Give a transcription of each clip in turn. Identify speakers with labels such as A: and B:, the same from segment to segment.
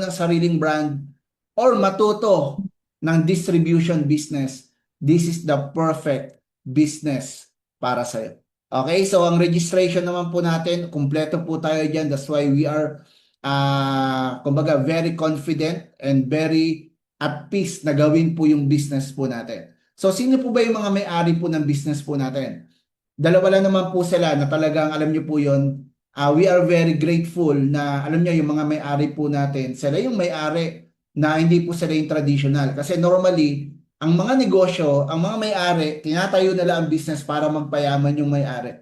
A: ng sariling brand or matuto ng distribution business, this is the perfect business para sa'yo. Okay, so ang registration naman po natin, kumpleto po tayo dyan. That's why we are, kumbaga, very confident and very at peace na gawin po yung business po natin. So, sino po ba yung mga may-ari po ng business po natin? Dalawa lang naman po sila na talagang alam niyo po yon. We are very grateful na alam niyo yung mga may-ari po natin, sila yung may-ari na hindi po sila yung traditional. Kasi normally, ang mga negosyo, ang mga may-ari, tinatayo nila ang business para magpayaman yung may-ari.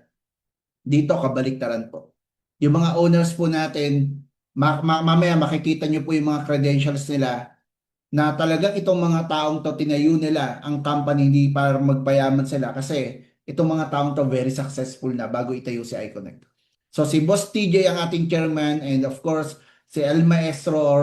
A: Dito, kabaliktaran po. Yung mga owners po natin, mamaya makikita niyo po yung mga credentials nila na talagang itong mga taong to tinayo nila ang company hindi para magpayaman sila kasi itong mga taong to very successful na bago itayo si iConnect. So si Boss TJ ang ating chairman and of course si El Maestro or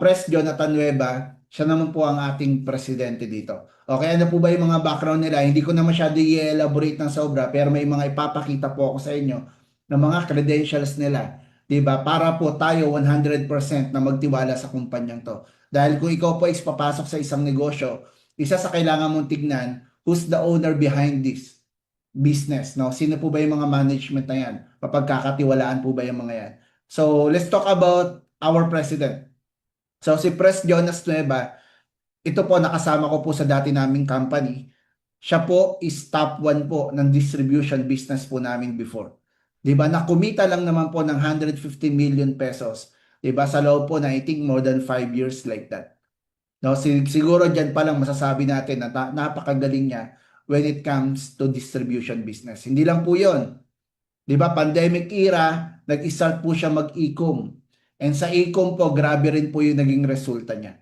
A: Pres Jonathan Nueva, siya naman po ang ating presidente dito. Okay, ano po ba yung mga background nila? Hindi ko na masyado i-elaborate ng sobra pero may mga ipapakita po ako sa inyo ng mga credentials nila. 'Di ba? Para po tayo 100% na magtiwala sa kumpanyang to. Dahil kung ikaw po is papasok sa isang negosyo, isa sa kailangan mong tignan, who's the owner behind this business, no? Sino po ba yung mga management na yan? Mapagkakatiwalaan po ba yung mga yan? So, let's talk about our president. So, si Pres Jonas Nueva, ito po nakasama ko po sa dati naming company. Siya po is top 1 po ng distribution business po namin before. 'Di ba? Nakumita lang naman po ng 150 million pesos. 'Di ba? Sa loob po na I think more than 5 years like that. No, siguro diyan pa lang masasabi natin na napakagaling niya when it comes to distribution business. Hindi lang po 'yon. 'Di ba? Pandemic era, nag-start po siya mag-e-com. And sa e-com po, grabe rin po yung naging resulta niya.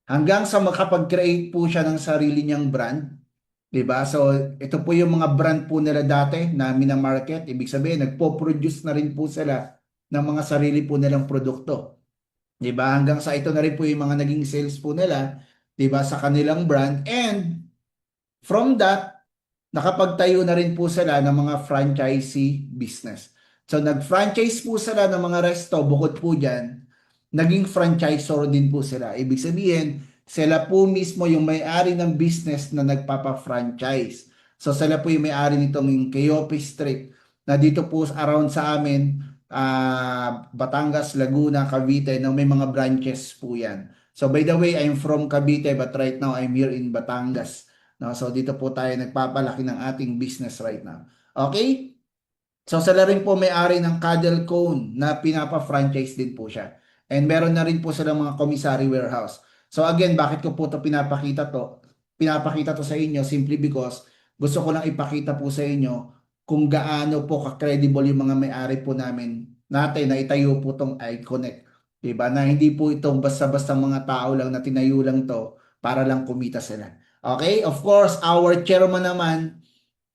A: Hanggang sa makapag-create po siya ng sarili niyang brand. 'Di ba? So, ito po yung mga brand po nila dati na minamarket. Ibig sabihin, nagpo-produce na rin po sila ng mga sarili po nilang produkto. 'Di ba? Hanggang sa ito na rin po yung mga naging sales po nila, 'di ba, sa kanilang brand. And from that, nakapagtayo na rin po sila ng mga franchisee business. So, nag-franchise po sila ng mga resto, bukod po dyan, naging franchisor din po sila. Ibig sabihin, sila po mismo yung may-ari ng business na nagpapa-franchise. So, sila po yung may-ari nitong yung Keope Street na dito po around sa amin, Batangas, Laguna, Cavite, na may mga branches po yan. So, by the way, I'm from Cavite but right now I'm here in Batangas. No? So dito po tayo nagpapalaki ng ating business right now. Okay? So sila rin po may-ari ng Cuddle Cone na pinapa-franchise din po siya. And meron na rin po silang mga commissary warehouse. So again, bakit ko po ito pinapakita to? Pinapakita to sa inyo simply because gusto ko lang ipakita po sa inyo kung gaano po ka-credible yung mga may-ari po natin na itayo po tong iConnect. Diba? Na hindi po itong basta-basta mga tao lang na tinayo lang to para lang kumita sila. Okay? Of course, our chairman naman,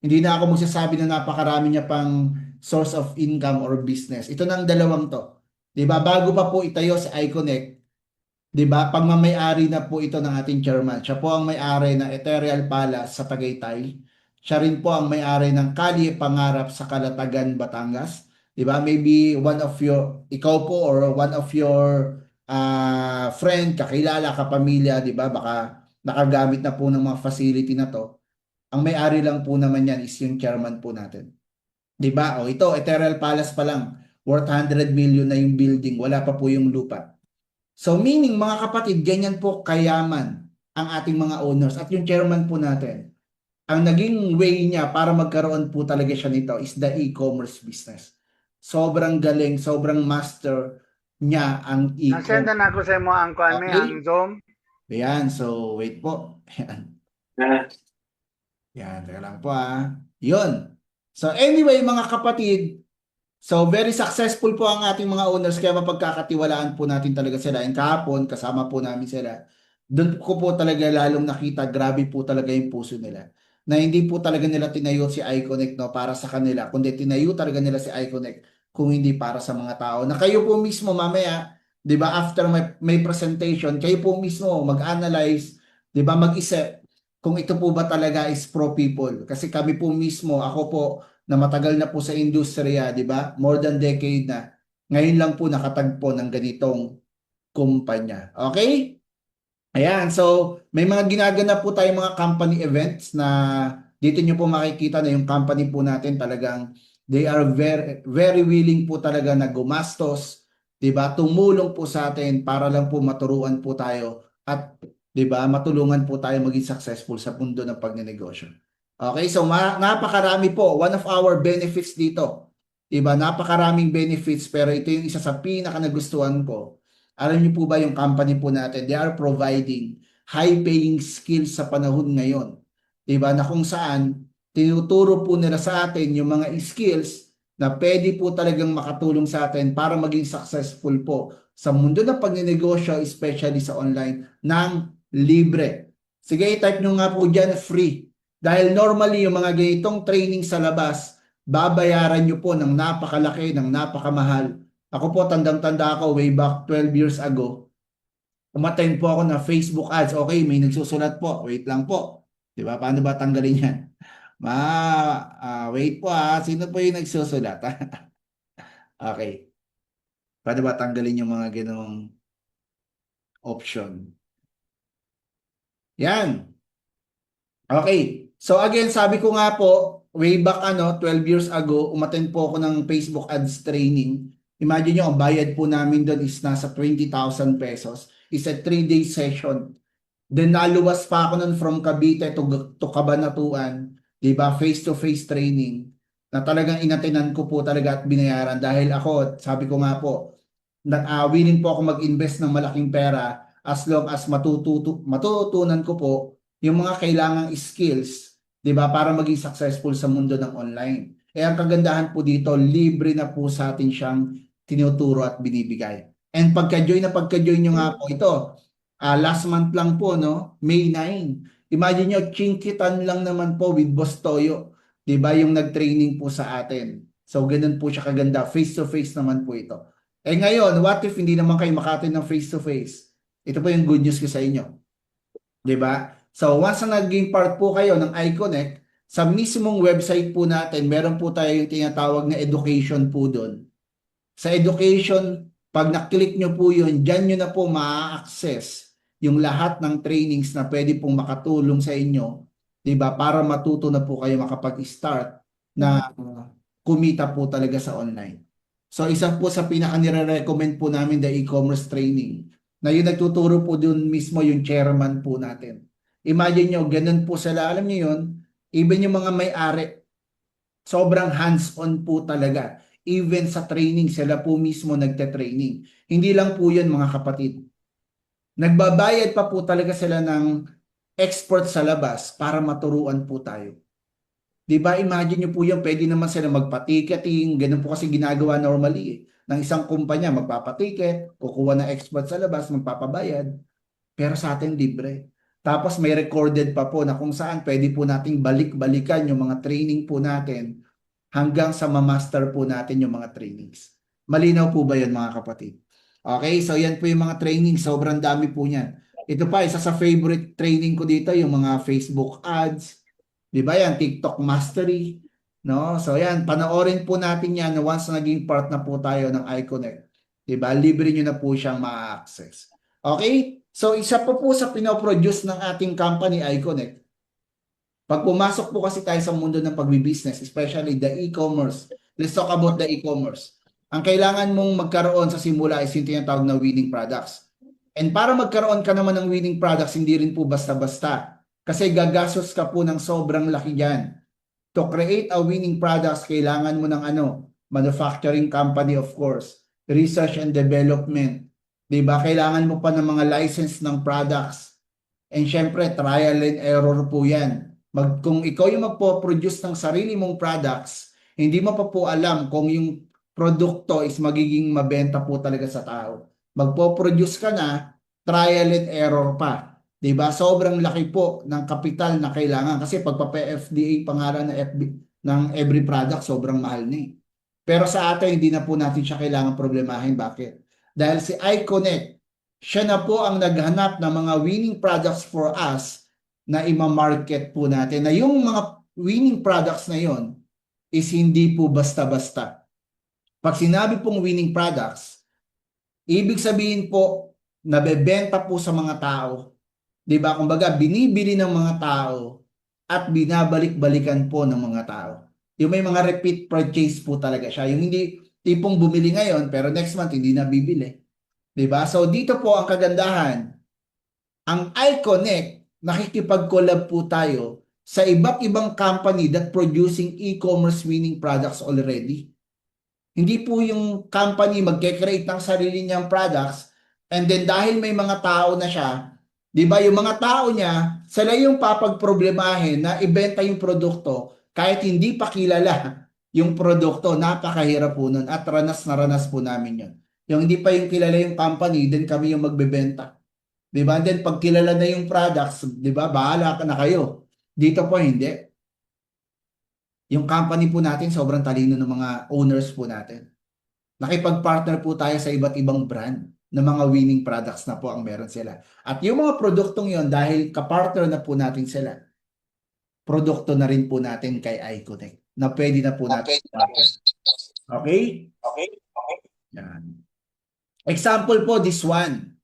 A: hindi na ako magsasabi na napakarami niya pang source of income or business. Ito nang dalawang to. 'Di ba? Bago pa po itayo si iConnect, 'di ba? Pagmamay-ari na po ito ng ating chairman. Siya po ang may-ari ng Ethereal Palace sa Tagaytay. Siya rin po ang may-ari ng Kalye Pangarap sa Calatagan, Batangas. 'Di ba? Maybe one of your ikaw po or one of your friend, kakilala, kapamilya, 'di ba? Baka nakagamit na po ng mga facility na to. Ang may-ari lang po naman yan is yung chairman po natin. 'Di ba? O ito, Ethereal Palace pa lang, worth 100 million na yung building, wala pa po yung lupa. So meaning mga kapatid, ganyan po kayaman ang ating mga owners at yung chairman po natin. Ang naging way niya para magkaroon po talaga siya nito is the e-commerce business. Sobrang galing, sobrang master niya ang e-commerce.
B: Nasendan ako sa mo ang kuan mi ang
A: Okay?
B: Zoom.
A: Ayan, so wait po. Ayan. Yan, teka lang po Yun. So anyway, mga kapatid, so very successful po ang ating mga owners kaya mapagkakatiwalaan po natin talaga sila. And kahapon, kasama po namin sila. Doon ko po talaga lalong nakita, grabe po talaga yung puso nila. Na hindi po talaga nila tinayo si iConnect no, para sa kanila, kundi tinayo talaga nila si iConnect kung hindi para sa mga tao. Na kayo po mismo mamaya, 'di ba, after may presentation, kayo po mismo mag-analyze, 'di ba, mag-isip kung ito po ba talaga is pro people. Kasi kami po mismo, ako po, na matagal na po sa industriya, di ba? More than decade na. Ngayon lang po nakatagpo ng ganitong kumpanya. Okay? Ayan, so may mga ginaganap po tayong mga company events na dito nyo po makikita na yung company po natin talagang they are very, very willing po talaga na gumastos, 'di ba? Tumulong po sa atin para lang po maturuan po tayo at 'di ba, matulungan po tayo maging successful sa mundo ng pagnenegosyo. Okay, so napakarami po. One of our benefits dito, 'di ba? Napakaraming benefits pero ito yung isa sa pinaka nagustuhan ko. Alam niyo po ba yung company po natin, they are providing high-paying skills sa panahon ngayon. Diba? Na kung saan, tinuturo po nila sa atin yung mga skills na pwede po talagang makatulong sa atin para maging successful po sa mundo ng pagnenegosyo, especially sa online, ng libre. Sige, i-type nyo nga po dyan, free. Dahil normally yung mga ganitong training sa labas, babayaran nyo po ng napakalaki, ng napakamahal. Ako po, tandang-tanda ako way back 12 years ago. Umattend po ako na Facebook ads. Okay, may nagsusulat po. Wait lang po. Di ba? Paano ba tanggalin yan? Wait po Sino po yung nagsusulat? Okay. Paano ba tanggalin yung mga ganong option? Yan. Okay. So again, sabi ko nga po, way back 12 years ago, umattend po ako ng Facebook ads training. Imagine nyo, ang bayad po namin doon is nasa 20,000 pesos. It's a 3-day session. Then naluwas pa ako nun from Cavite to Cabanatuan, 'di ba? Face-to-face training na talagang inatinan ko po talaga at binayaran dahil ako, sabi ko nga po, willing po ako mag-invest ng malaking pera as long as matututunan ko po yung mga kailangang skills, 'di ba, para maging successful sa mundo ng online. Eh ang kagandahan po dito, libre na po sa atin siyang tinuturo at binibigay. And pagka-join nyo nga po ito, last month lang po, no? May 9. Imagine nyo, chinkitan lang naman po with Boss Toyo. 'Di ba yung nag-training po sa atin. So, ganun po siya kaganda. Face-to-face naman po ito. Eh ngayon, what if hindi naman kayo makatin ng face-to-face? Ito po yung good news ko sa inyo. 'Di ba? So, once na naging part po kayo ng iConnect, sa mismong website po natin, meron po tayo yung tinatawag na education po doon. Sa education, pag na-click nyo po yun, dyan nyo na po ma-access yung lahat ng trainings na pwede pong makatulong sa inyo, diba? Para matuto na po kayo makapag-start na kumita po talaga sa online. So, isa po sa pinaka-nire-recommend po namin the e-commerce training na yung nagtuturo po dun mismo yung chairman po natin. Imagine nyo, ganun po sila, alam nyo yun, even yung mga may-ari, sobrang hands-on po talaga. Even sa training, sila po mismo nagte-training. Hindi lang po yun mga kapatid. Nagbabayad pa po talaga sila ng expert sa labas para maturuan po tayo. Diba? Imagine nyo po yan, pwede naman sila magpa-ticketing, ganun po kasi ginagawa normally ng isang kumpanya, magpapa-ticket, kukuha ng expert sa labas, magpapabayad. Pero sa atin libre. Tapos may recorded pa po na kung saan pwede po nating balik-balikan yung mga training po natin hanggang sa ma-master po natin yung mga trainings. Malinaw po ba yun mga kapatid? Okay, so yan po yung mga training. Sobrang dami po niyan. Ito pa, isa sa favorite training ko dito, yung mga Facebook ads. Di ba yan? TikTok Mastery. No? So yan, panoorin po natin yan once naging part na po tayo ng iConnect. Di ba? Libre nyo na po siyang ma-access. Okay? So isa po sa pinoproduce ng ating company, iConnect. Pag pumasok po kasi tayo sa mundo ng pagbibusiness, especially the e-commerce, let's talk about the e-commerce. Ang kailangan mong magkaroon sa simula is yung tinatawag na winning products. And para magkaroon ka naman ng winning products, hindi rin po basta-basta. Kasi gagastos ka po ng sobrang laki dyan. To create a winning products, kailangan mo ng manufacturing company of course, research and development. Diba? Kailangan mo pa ng mga license ng products. And syempre, trial and error po yan. Kung ikaw yung magpo-produce ng sarili mong products, hindi mo pa po alam kung yung produkto is magiging mabenta po talaga sa tao. Magpo-produce ka na, trial and error pa. Diba? Sobrang laki po ng kapital na kailangan. Kasi pagpapa-FDA pangalan ng every product, sobrang mahal na eh. Pero sa atin, hindi na po natin siya kailangan problemahin. Bakit? Dahil si iConnect, siya na po ang naghanap ng mga winning products for us na ima-market po natin. Na yung mga winning products na yon is hindi po basta-basta. Pag sinabi pong winning products, ibig sabihin po, nabebenta po sa mga tao. 'Di ba? Kumbaga, binibili ng mga tao at binabalik-balikan po ng mga tao. Yung may mga repeat purchase po talaga siya. Yung hindi tipong bumili ngayon pero next month hindi na bibili. 'Di ba? So dito po ang kagandahan. Ang iConnect, nakikipag-collab po tayo sa iba't ibang company that producing e-commerce winning products already. Hindi po yung company magke-create ng sarili niyang products and then dahil may mga tao na siya, 'di ba, yung mga tao niya, sila yung papagproblemahin na ibenta yung produkto kahit hindi pa kilala yung produkto. Napakahirap po nun at ranas na ranas po namin yun. Yung hindi pa yung kilala yung company, then kami yung magbebenta. 'Di ba? And then pag kilala na yung products, 'di ba? Bahala ka na kayo. Dito po hindi. Yung company po natin sobrang talino ng mga owners po natin. Nakipag-partner po tayo sa iba't ibang brand ng mga winning products na po ang meron sila. At yung mga produktong yon dahil kapartner na po natin sila, produkto na rin po natin kay iConnect na pwede na po natin market. Okay?
B: Okay? Okay.
A: Yan. Example po, this one.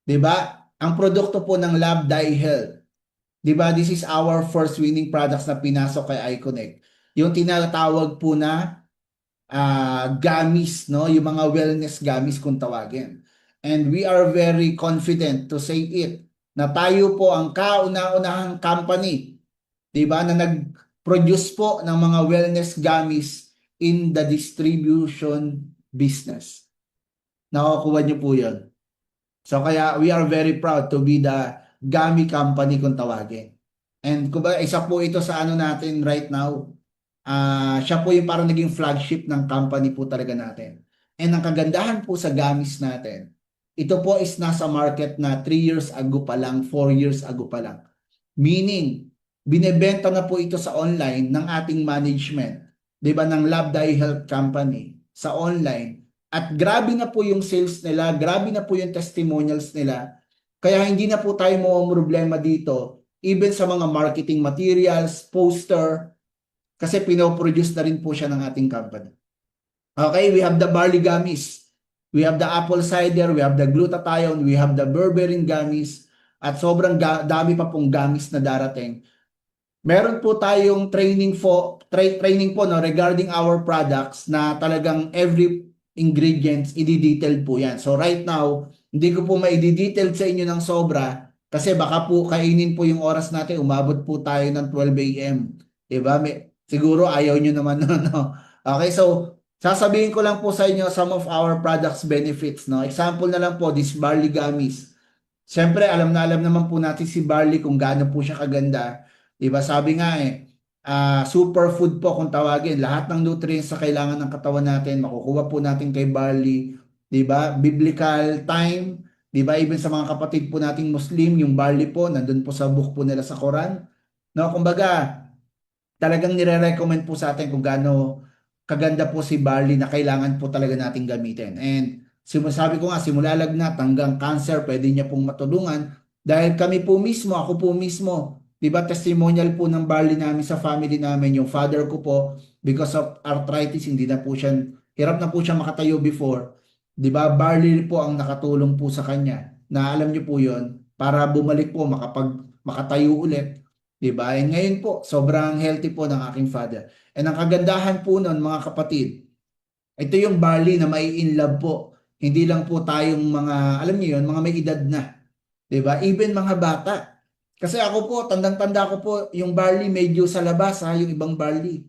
A: 'Di ba? Ang produkto po ng Lab Dye Health. 'Di ba? This is our first winning products na pinasok kay iConnect. Yung tinatawag po na gamis, no? Yung mga wellness gamis kung tawagin. And we are very confident to say it na tayo po ang kauna-unahang company, 'di ba, na nag-produce po ng mga wellness gamis in the distribution business. Nakukuha niyo po 'yon. So kaya we are very proud to be the Gami company kung tawagin. And kumbaga isa po ito sa ano natin right now. Siya po yung parang naging flagship ng company po talaga natin. And ang kagandahan po sa gamis natin, ito po is nasa market na 3 years ago pa lang, 4 years ago pa lang. Meaning, binebenta na po ito sa online ng ating management, 'di ba, ng Lab Dye Health Company sa online. At grabe na po yung sales nila, grabe na po yung testimonials nila. Kaya hindi na po tayo problema dito, even sa mga marketing materials, poster, kasi pinoproduce na rin po siya ng ating company. Okay, we have the barley gummies. We have the apple cider, we have the glutathione, we have the berberine gummies, at sobrang dami pa pong gummies na darating. Meron po tayong training po no, regarding our products na talagang every ingredients i-detail po yan. So right now, hindi ko po ma-detail sa inyo ng sobra kasi baka po kainin po yung oras natin, umabot po tayo ng 12 a.m. Diba? Siguro ayaw nyo naman no? Okay, so sasabihin ko lang po sa inyo some of our products benefits. No? Example na lang po, this barley gummies. Siyempre, alam na alam naman po natin si barley kung gaano po siya kaganda. Diba? Sabi nga superfood po kung tawagin. Lahat ng nutrients na kailangan ng katawan natin, makukuha po natin kay barley. Diba? Biblical time. Diba? Even sa mga kapatid po nating Muslim, yung barley po, nandun po sa book po nila sa Quran. No? Kumbaga, talagang nire-recommend po sa atin kung gaano kaganda po si barley na kailangan po talaga nating gamitin. And sabi ko nga, simula lagnat hanggang cancer, pwede niya pong matulungan. Dahil kami po mismo, ako po mismo, di ba, testimonial po ng barley namin sa family namin. Yung father ko po, because of arthritis, hindi na po siya, hirap na po siya makatayo before. Di ba, barley po ang nakatulong po sa kanya. Na alam niyo po yon para bumalik po, makatayo ulit. Diba? And ngayon po, sobrang healthy po ng aking father. And ang kagandahan po nun, mga kapatid, ito yung barley na may in love po. Hindi lang po tayong mga, alam niyo yun, mga may edad na. Diba? Even mga bata. Kasi ako po, tandang-tanda ko po, yung barley medyo sa labas, yung ibang barley.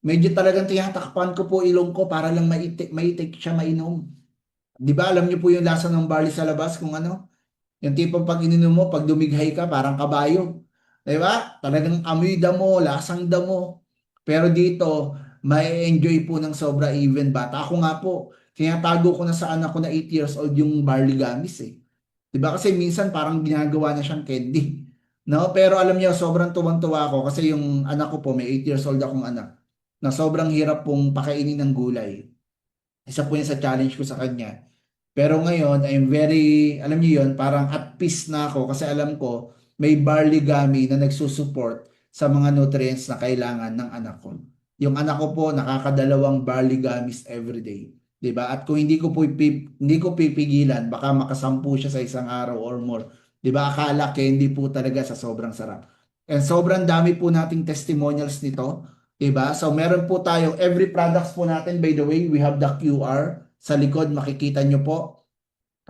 A: Medyo talagang tinatakpan ko po ilong ko para lang maitik siya mainom. Diba? Alam niyo po yung lasa ng barley sa labas kung ano? Yung tipong pag ininom mo, pag dumighay ka, parang kabayo. Diba? Talagang amoy damo, lasang damo. Pero dito, may enjoy po ng sobra even bata. Ako nga po, tinatago ko na sa anak ko na 8 years old yung barley gummies eh. Diba? Kasi minsan parang ginagawa na siyang candy. No? Pero alam niyo, sobrang tuwang-tuwa ako kasi yung anak ko po, may 8 years old akong anak, na sobrang hirap pong pakainin ng gulay. Isa po yan sa challenge ko sa kanya. Pero ngayon, I'm very, alam niyo yon, parang at peace na ako kasi alam ko may barley gummy na nagsusupport sa mga nutrients na kailangan ng anak ko. Yung anak ko po, nakakadalawang barley gummies every day. 'di ba? At kung hindi ko pipigilan, baka makasampu siya sa isang araw or more. 'Di ba? Akala candy po talaga sa sobrang sarap. And sobrang dami po nating testimonials nito, 'di ba? So meron po tayo every products po natin, by the way, we have the QR sa likod, makikita nyo po.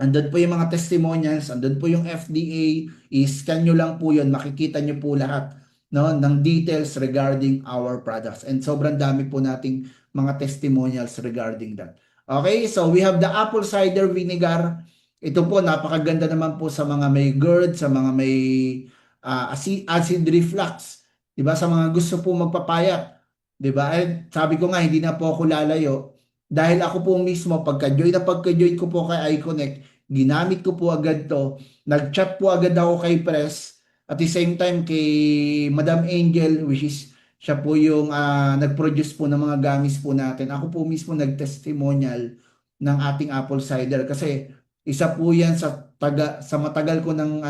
A: Andun po yung mga testimonials, andun po yung FDA, i-scan nyo lang po yun, makikita nyo po lahat, no, ng details regarding our products. And sobrang dami po nating mga testimonials regarding that. Okay, so we have the apple cider vinegar. Ito po, napakaganda naman po sa mga may GERD, sa mga may acid reflux, 'di ba? Sa mga gusto po magpapayat, 'di ba? Eh, sabi ko nga, hindi na po ako lalayo dahil ako po mismo pagka-join ko po kay iConnect, ginamit ko po agad to. Nag-chat po agad ako kay Press at the same time kay Madam Angel, which is siya po yung nag-produce po ng mga gamis po natin. Ako po mismo nag-testimonial ng ating apple cider kasi isa po yan sa matagal ko ng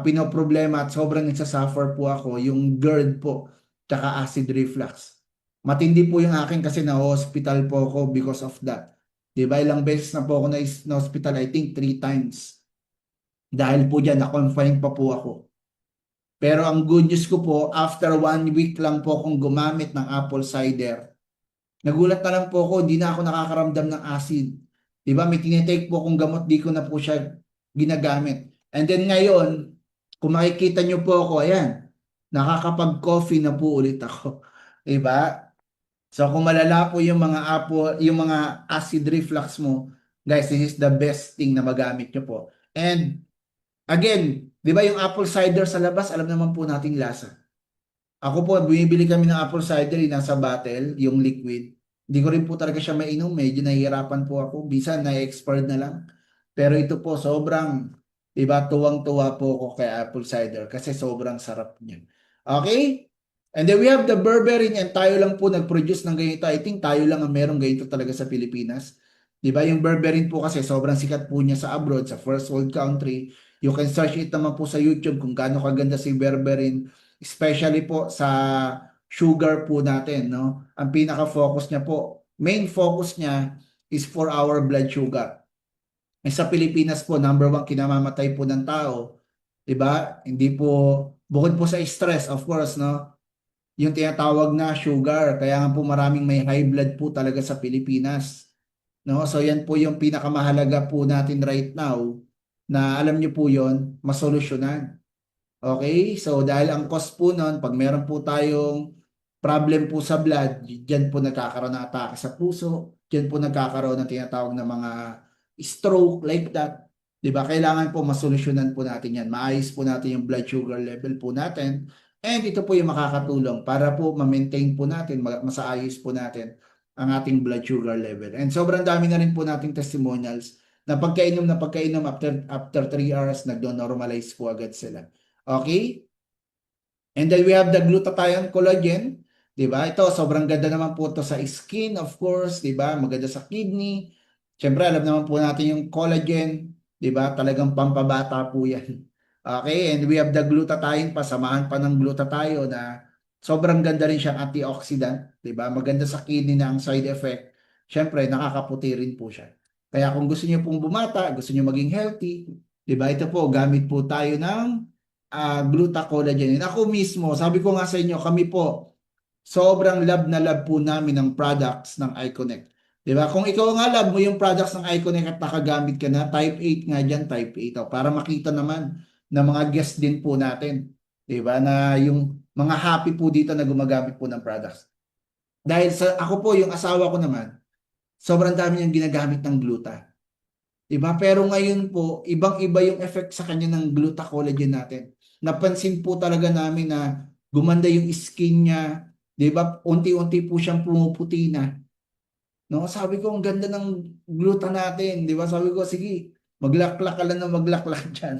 A: pinoproblema at sobrang nagsasuffer po ako, yung GERD po, tsaka acid reflux. Matindi po yung akin kasi na-hospital po ako because of that. Diba? Ilang beses na po ako na-hospital, I think 3 times. Dahil po dyan, na-confine pa po ako. Pero ang good news ko po, after 1 week lang po akong gumamit ng apple cider, nagulat na lang po ako, hindi na ako nakakaramdam ng acid. Diba? May tinitake po akong gamot, di ko na po siya ginagamit. And then ngayon, kung makikita nyo po ako, ayan, nakakapag-coffee na po ulit ako. Diba? So kung malala po yung mga yung mga acid reflux mo, guys, this is the best thing na magamit nyo po. And again, 'di ba yung apple cider sa labas, alam naman po nating lasa. Ako po, bumibili kami ng apple cider, yung nasa bottle, yung liquid. Hindi ko rin po talaga siya mainom, medyo nahihirapan po ako. Bisan na-expired na lang. Pero ito po, sobrang, 'di ba, tuwang-tuwa po ako kay apple cider kasi sobrang sarap niya. Okay? And then we have the berberine and tayo lang po nag-produce ng ganito. I think tayo lang ang merong ganito talaga sa Pilipinas. 'Di ba? Yung berberine po kasi sobrang sikat po niya sa abroad, sa first world country. You can search it naman po sa YouTube kung gaano kaganda si berberine, especially po sa sugar po natin, no? Ang pinaka-focus niya po, main focus niya is for our blood sugar. Eh, sa Pilipinas po, number one kinamamatay po ng tao, 'di ba? Hindi po, bukod po sa stress, of course, no? Yung tinatawag na sugar. Kaya nga po maraming may high blood po talaga sa Pilipinas. No? So yan po yung pinakamahalaga po natin right now na alam niyo po yon, masolusyonan. Okay? So dahil ang cause po nun, pag meron po tayong problem po sa blood, dyan po nagkakaroon ng atake sa puso, dyan po nagkakaroon ng tinatawag na mga stroke like that. 'Di ba? Kailangan po masolusyonan po natin yan. Maayos po natin yung blood sugar level po natin. And ito po yung makakatulong para po ma-maintain po natin, masaayos po natin ang ating blood sugar level. And sobrang dami na rin po nating testimonials na pagkainom after 3 hours, nagdo-normalize po agad sila. Okay? And then we have the glutathione collagen, 'di ba? Ito sobrang ganda naman po to sa skin, of course, 'di ba? Maganda sa kidney. Siyempre, alam naman po natin yung collagen, 'di ba? Talagang pampabata po 'yan. Okay, and we have the glutathione pa, samahan pa ng glutathione na sobrang ganda rin siyang antioxidant, 'di ba? Maganda sa kidney na ang side effect. Siyempre, nakakaputi rin po siya. Kaya kung gusto niyo pong bumata, gusto niyo maging healthy, 'di ba? Ito po, gamit po tayo ng glutathione. Ako mismo, sabi ko nga sa inyo, kami po, sobrang love na love po namin ng products ng iConnect. Di ba? Kung ikaw nga love mo yung products ng iConnect at nakagamit ka na, type 8 nga dyan, type 8. Oh, para makita naman ng mga guests din po natin. Di ba? Na yung mga happy po dito na gumagamit po ng products. Dahil sa ako po, yung asawa ko naman, sobrang dami niyang ginagamit ng gluta. Diba? Pero ngayon po, ibang-iba yung effect sa kanya ng glutathione natin. Napansin po talaga namin na gumanda yung skin niya, 'di ba? Unti-unti po siyang pumuputi na. No, sabi ko ang ganda ng gluta natin, 'di ba? Sabi ko sige, maglaklak ka lang na maglaklak diyan.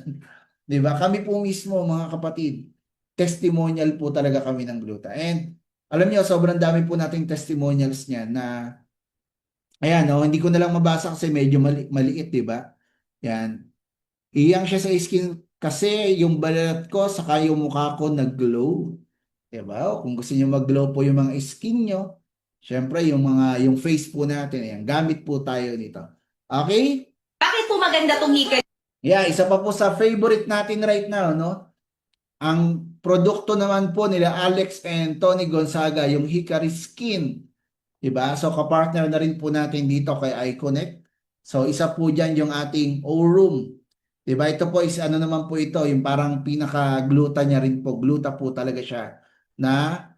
A: 'Di ba? Kami po mismo mga kapatid, testimonial po talaga kami ng gluta. And alam niyo, sobrang dami po nating testimonials niyan na ayan, no, hindi ko na lang mabasa kasi medyo maliit, 'di ba? Yan. Iyang siya sa skin kasi yung balat ko saka yung mukha ko nag-glow. Diba? Kung gusto niyo mag-glow po yung mga skin nyo, Siyempre, yung face po natin, ayan, gamit po tayo nito. Okay?
B: Bakit po maganda tong hika?
A: Yeah, isa pa po sa favorite natin right now, no? Ang produkto naman po nila Alex and Tony Gonzaga, yung Hickory Skin. Diba? So, kapartner na rin po natin dito kay iConnect. So, isa po dyan yung ating O-Room. Diba? Ito po is ano naman po ito, yung parang pinaka-gluta niya rin po. Gluta po talaga siya na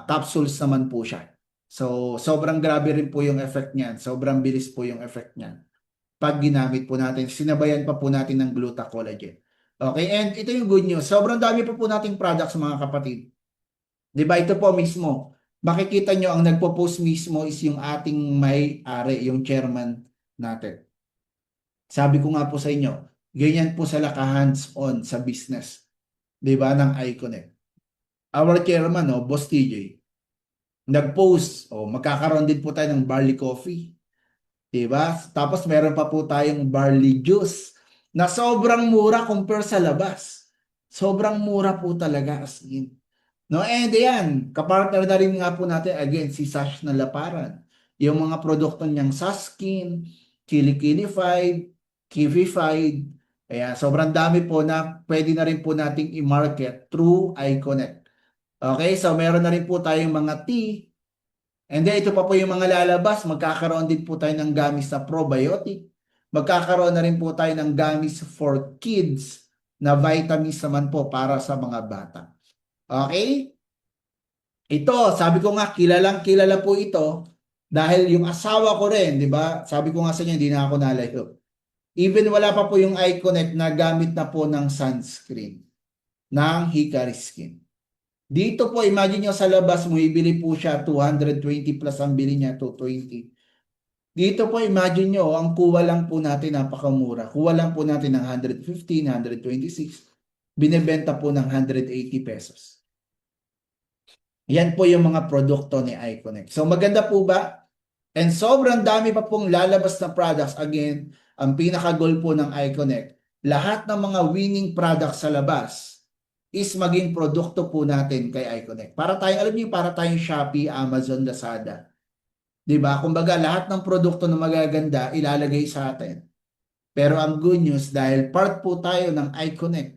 A: capsules naman po siya. So, sobrang grabe rin po yung effect niyan. Sobrang bilis po yung effect niyan pag ginamit po natin. Sinabayan pa po natin ng Gluta Collagen. Okay, and ito yung good news. Sobrang dami pa po nating products mga kapatid. Di ba? Ito po mismo. Makikita nyo ang nagpo-post mismo is yung ating may-ari, yung chairman natin. Sabi ko nga po sa inyo, ganyan po sila ka-hands-on sa business. Di ba? Ng Iconnect. Our chairman, no, Boss TJ, nag-post, magkakaroon din po tayo ng barley coffee. Diba? Tapos meron pa po tayong barley juice na sobrang mura compare sa labas. Sobrang mura po talaga as in. No, and yan, kapartner na rin nga po natin again si Sash na Laparan. Yung mga produkto niyang Saskin, Kilikilified, Kivified. Kaya sobrang dami po na pwede na rin po nating i-market through iConnect. Okay, so meron na rin po tayong mga tea. And then ito pa po yung mga lalabas, magkakaroon din po tayo ng gamis na probiotic. Magkakaroon na rin po tayo ng gamis for kids na vitamins naman po para sa mga bata. Okay? Ito, sabi ko nga, kilalang kilala po ito dahil yung asawa ko rin, di ba? Sabi ko nga sa inyo, hindi na ako nalayo. Even wala pa po yung iConnect na gamit na po ng sunscreen ng Hickory Skin. Dito po, imagine nyo sa labas, bumibili po siya 220 plus ang bili niya, 220. Dito po, imagine nyo, ang kuha lang po natin, napakamura. Kuha lang po natin ng 115, 126. Binebenta po ng 180 pesos. Yan po yung mga produkto ni iConnect. So maganda po ba? And sobrang dami pa pong lalabas na products. Again, ang pinaka-goal po ng iConnect, lahat ng mga winning products sa labas is maging produkto po natin kay iConnect. Para tayo, alam niyo, para tayong Shopee, Amazon, Lazada. 'Di ba? Kumbaga, lahat ng produkto na magaganda ilalagay sa atin. Pero ang good news, dahil part po tayo ng iConnect,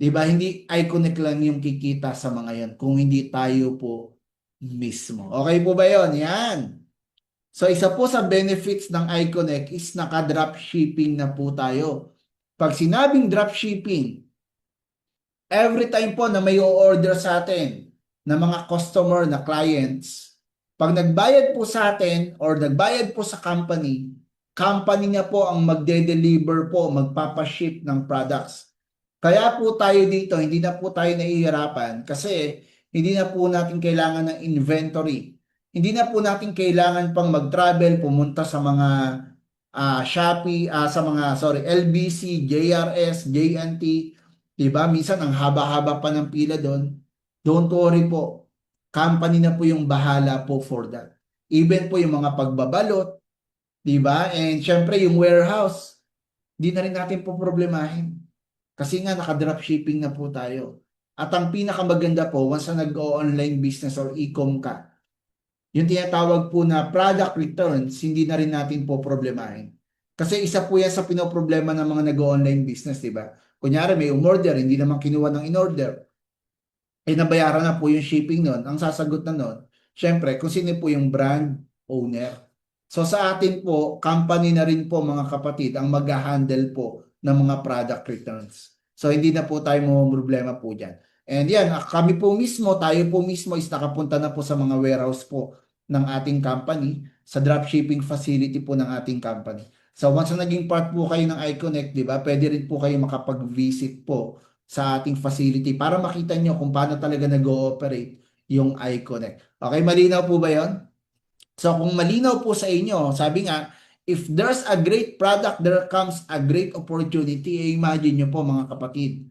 A: 'di ba? Hindi iConnect lang yung kikita sa mga yan, kung hindi tayo po mismo. Okay po ba 'yon? Yan. So isa po sa benefits ng iConnect is naka-drop shipping na po tayo. Pag sinabing drop shipping, every time po na may o-order sa atin na mga customer na clients, pag nagbayad po sa atin or nagbayad po sa company, company niya po ang magde-deliver po, magpapaship ng products. Kaya po tayo dito, hindi na po tayo nahihirapan kasi hindi na po natin kailangan ng inventory. Hindi na po natin kailangan pang mag-travel, pumunta sa mga Shopee, sa mga, LBC, JRS, JNT. Diba? Minsan ang haba-haba pa ng pila doon. Don't worry po. Company na po yung bahala po for that. Even po yung mga pagbabalot, diba? And syempre yung warehouse, di na rin natin po problemahin. Kasi nga naka-drop shipping na po tayo. At ang pinakamaganda po, once na nag-online business or e-com ka, yung tinatawag po na product returns, hindi na rin natin po problemahin. Kasi isa po yan sa pinoproblema ng mga nag-online business, di ba? Kunyari may umorder, hindi naman kinuha ng in-order. Nabayaran na po yung shipping nun. Ang sasagot na nun, syempre, kung sino po yung brand owner. So sa atin po, company na rin po mga kapatid ang mag-handle po ng mga product returns. So hindi na po tayo problema po dyan. And yan, kami po mismo, tayo po mismo is nakapunta na po sa mga warehouse po ng ating company, sa dropshipping facility po ng ating company. So once na naging part po kayo ng iConnect, di ba, pwede rin po kayo makapag-visit po sa ating facility para makita nyo kung paano talaga nag-ooperate yung iConnect. Okay, malinaw po ba yon? So kung malinaw po sa inyo, sabi nga, if there's a great product, there comes a great opportunity. Imagine nyo po mga kapatid,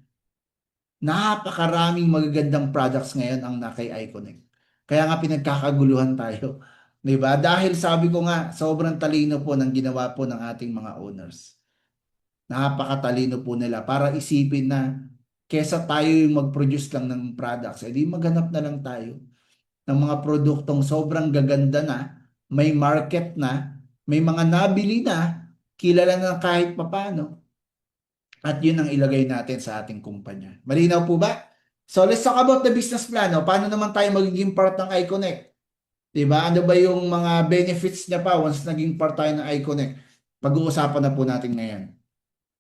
A: napakaraming magagandang products ngayon ang na kay iConnect. Kaya nga pinagkakaguluhan tayo. 'Di ba? Dahil sabi ko nga, sobrang talino po ng ginawa po ng ating mga owners. Napakatalino po nila para isipin na kesa tayo yung mag-produce lang ng products, edi maghanap na lang tayo. ng mga produktong sobrang gaganda na, may market na, may mga nabili na, kilala na kahit papano, at yun ang ilagay natin sa ating kumpanya. Malinaw po ba? So let's talk about the business plan. O, paano naman tayo magiging part ng iConnect? Diba? Ano ba yung mga benefits niya pa once naging part tayo ng iConnect? Pag-uusapan na po natin ngayon.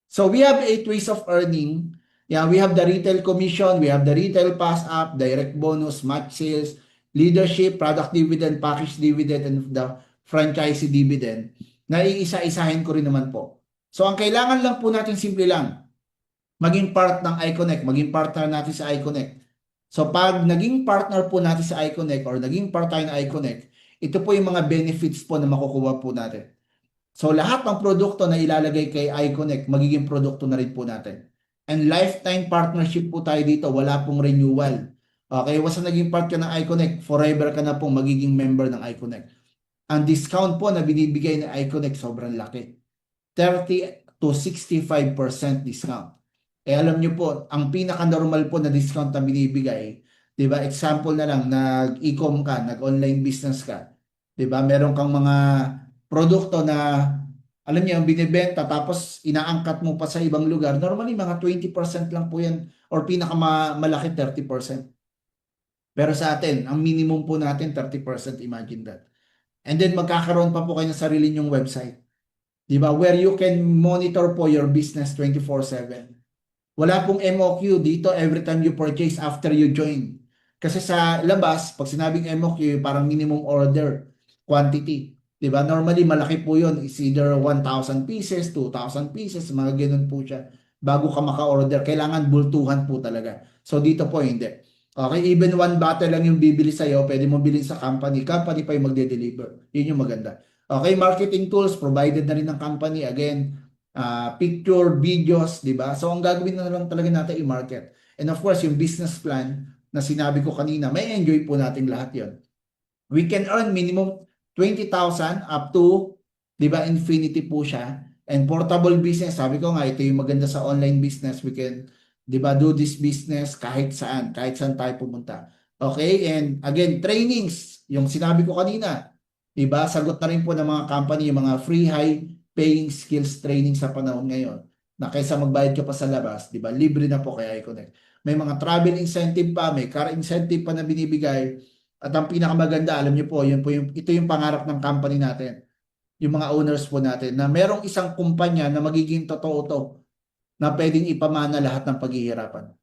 A: So we have 8 ways of earning. Yeah, we have the retail commission, we have the retail pass up, direct bonus, match sales, leadership, product dividend, package dividend, and the franchise dividend. Na iisa-isahin ko rin naman po. So ang kailangan lang po natin simple lang, maging part ng iConnect, maging partner natin sa iConnect. So pag naging partner po natin sa iConnect or naging part tayo ng iConnect, ito po yung mga benefits po na makukuha po natin. So lahat ng produkto na ilalagay kay iConnect, magiging produkto na rin po natin. And lifetime partnership po tayo dito, wala pong renewal. Okay, once na naging part ka ng iConnect, forever ka na pong magiging member ng iConnect. Ang discount po na binibigay ng iConnect, sobrang laki. 30 to 65% discount. Eh alam nyo po, ang pinaka-normal po na discount na binibigay, di ba? Example na lang, nag-e-com ka, nag-online business ka, di ba? Meron kang mga produkto na, alam niyo, binibenta tapos inaangkat mo pa sa ibang lugar. Normally, mga 20% lang po yan or pinaka-malaki 30%. Pero sa atin, ang minimum po natin 30%, imagine that. And then magkakaroon pa po kayo ng sarili nyong website. Di ba? Where you can monitor po your business 24/7. Wala pong MOQ dito every time you purchase after you join. Kasi sa labas, pag sinabing MOQ, parang minimum order quantity. Diba? Normally, malaki po yun. It's either 1,000 pieces, 2,000 pieces, mga ganun po siya. Bago ka maka-order, kailangan bultuhan po talaga. So, dito po hindi. Okay, even one bottle lang yung bibili sa'yo, pwede mo bilhin sa company. Company pa yung magde-deliver. Yun yung maganda. Okay, marketing tools provided na rin ng company. Again, picture, videos, di ba? So, ang gagawin na lang talaga natin i-market. And of course, yung business plan na sinabi ko kanina, may enjoy po natin lahat yon. We can earn minimum 20,000 up to, di ba, infinity po siya. And portable business, sabi ko nga, ito yung maganda sa online business. We can, di ba, do this business kahit saan tayo pumunta. Okay, and again, trainings, yung sinabi ko kanina, di ba, sagot na rin po ng mga company, yung mga free high paying skills training sa panahon ngayon na kaysa magbayad ka pa sa labas, di ba? Libre na po kay iConnect. May mga travel incentive pa, may car incentive pa na binibigay. At ang pinakamaganda, alam niyo po, ito yung pangarap ng company natin. Yung mga owners po natin na merong isang kumpanya na magiging totoo to na pwedeng ipamana lahat ng paghihirapan.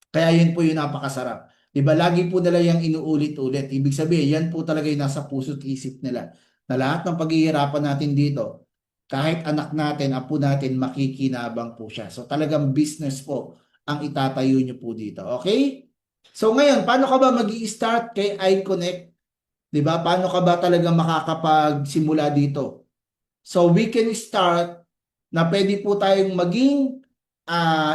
A: Kaya yun po yung napakasarap. Diba? Lagi po nila yung inuulit-ulit. Ibig sabihin, yan po talaga yung nasa puso't isip nila. Na lahat ng paghihirapan natin dito, kahit anak natin, apo natin, makikinabang po siya. So talagang business po ang itatayo nyo po dito. Okay? So ngayon, paano ka ba mag-i-start kay iConnect? Diba? Paano ka ba talaga makakapagsimula dito? So we can start na pwede po tayong maging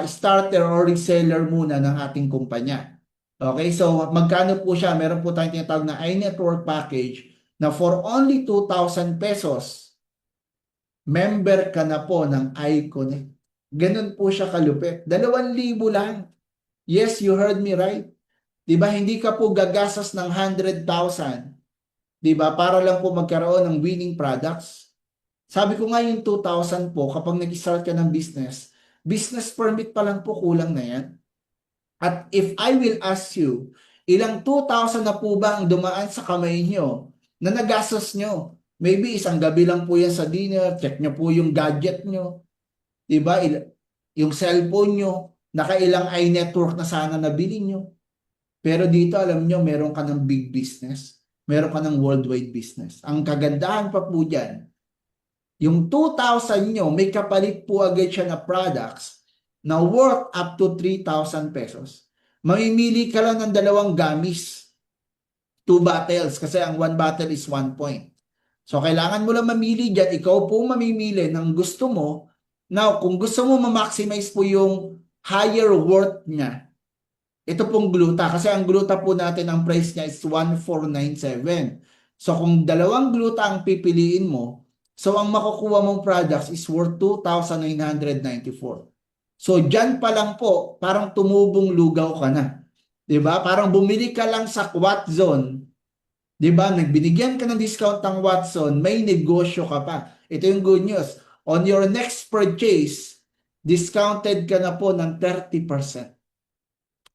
A: starter or reseller muna ng ating kumpanya. Okay, so magkano po siya? Meron po tayong tinatawag na iNetwork package na for only 2,000 pesos, member ka na po ng iConnect. Ganun po siya kalupit. 2,000 lang. Yes, you heard me right. Diba, hindi ka po gagasas ng 100,000. Diba, para lang po magkaroon ng winning products. Sabi ko nga yung 2,000 po, kapag nag-start ka ng business, business permit pa lang po kulang na yan. At if I will ask you, ilang 2,000 na po ba ang dumaan sa kamay nyo na nagastos nyo? Maybe isang gabi lang po yan sa dinner, check nyo po yung gadget nyo, diba? Yung cellphone nyo, nakailang iNetwork na sana nabili nyo. Pero dito, alam nyo, meron ka ng big business, meron ka ng worldwide business. Ang kagandahan pa po dyan, yung 2,000 nyo, may kapalit po agad siya na products na worth up to 3,000 pesos. Mamimili ka lang ng 2 gamis, 2 bottles, kasi ang 1 bottle is 1 point. So, kailangan mo lang mamili dyan. Ikaw po mamimili ng gusto mo. Now, kung gusto mo ma-maximize po yung higher worth niya, ito pong gluta. Kasi ang gluta po natin, ang price niya is 1,497. So, kung 2 gluta ang pipiliin mo, so ang makukuha mong products is worth 2,994. So, dyan pa lang po, parang tumubong lugaw ka na. Diba? Parang bumili ka lang sa Quat Zone 'Di ba? Nagbinigyan ka ng discount ng Watson, may negosyo ka pa. Ito yung good news. On your next purchase, discounted ka na po ng 30%.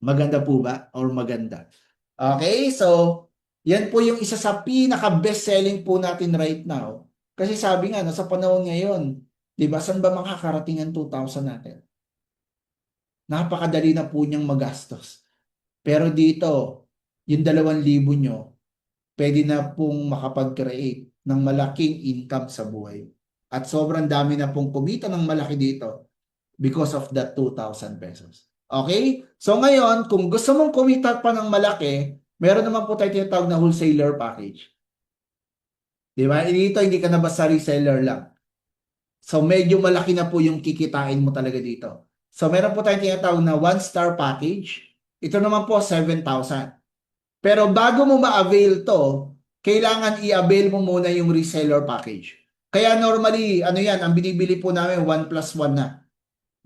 A: Maganda po ba? Or maganda? Okay, so yan po yung isa sa pinaka-best selling po natin right now. Kasi sabi nga, no, sa panahon ngayon, 'di ba, saan ba makakarating ang 2,000 natin? Napakadali na po niyang magastos. Pero dito, yung 2,000 nyo, pwede na pong makapag-create ng malaking income sa buhay. At sobrang dami na pong kumita ng malaki dito because of that 2,000 pesos. Okay? So ngayon, kung gusto mong kumita pa ng malaki, meron naman po tayo tinatawag na wholesaler package. Di ba? Dito, hindi ka na basta reseller lang. So medyo malaki na po yung kikitain mo talaga dito. So meron po tayong tinatawag na 1-star package. Ito naman po 7,000. Pero bago mo ma-avail to, kailangan i-avail mo muna yung reseller package. Kaya normally, ano yan, ang binibili po namin 1+1 na.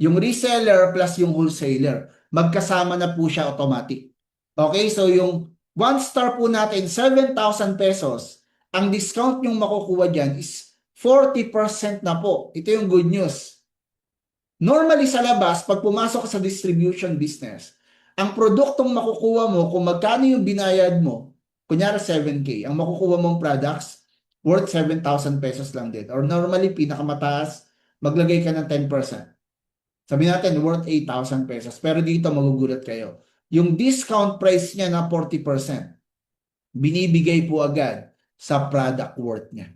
A: Yung reseller plus yung wholesaler. Magkasama na po siya automatic. Okay, so yung 1-star po natin, 7,000 pesos. Ang discount yung makukuha dyan is 40% na po. Ito yung good news. Normally sa labas, pag pumasok ka sa distribution business, ang produktong makukuha mo, kung magkano yung binayad mo, kunyari 7K, ang makukuha mong products, worth 7,000 pesos lang din. Or normally, pinakamataas, maglagay ka ng 10%. Sabi natin, worth 8,000 pesos. Pero dito, magugulat kayo. Yung discount price niya na 40%, binibigay po agad sa product worth niya.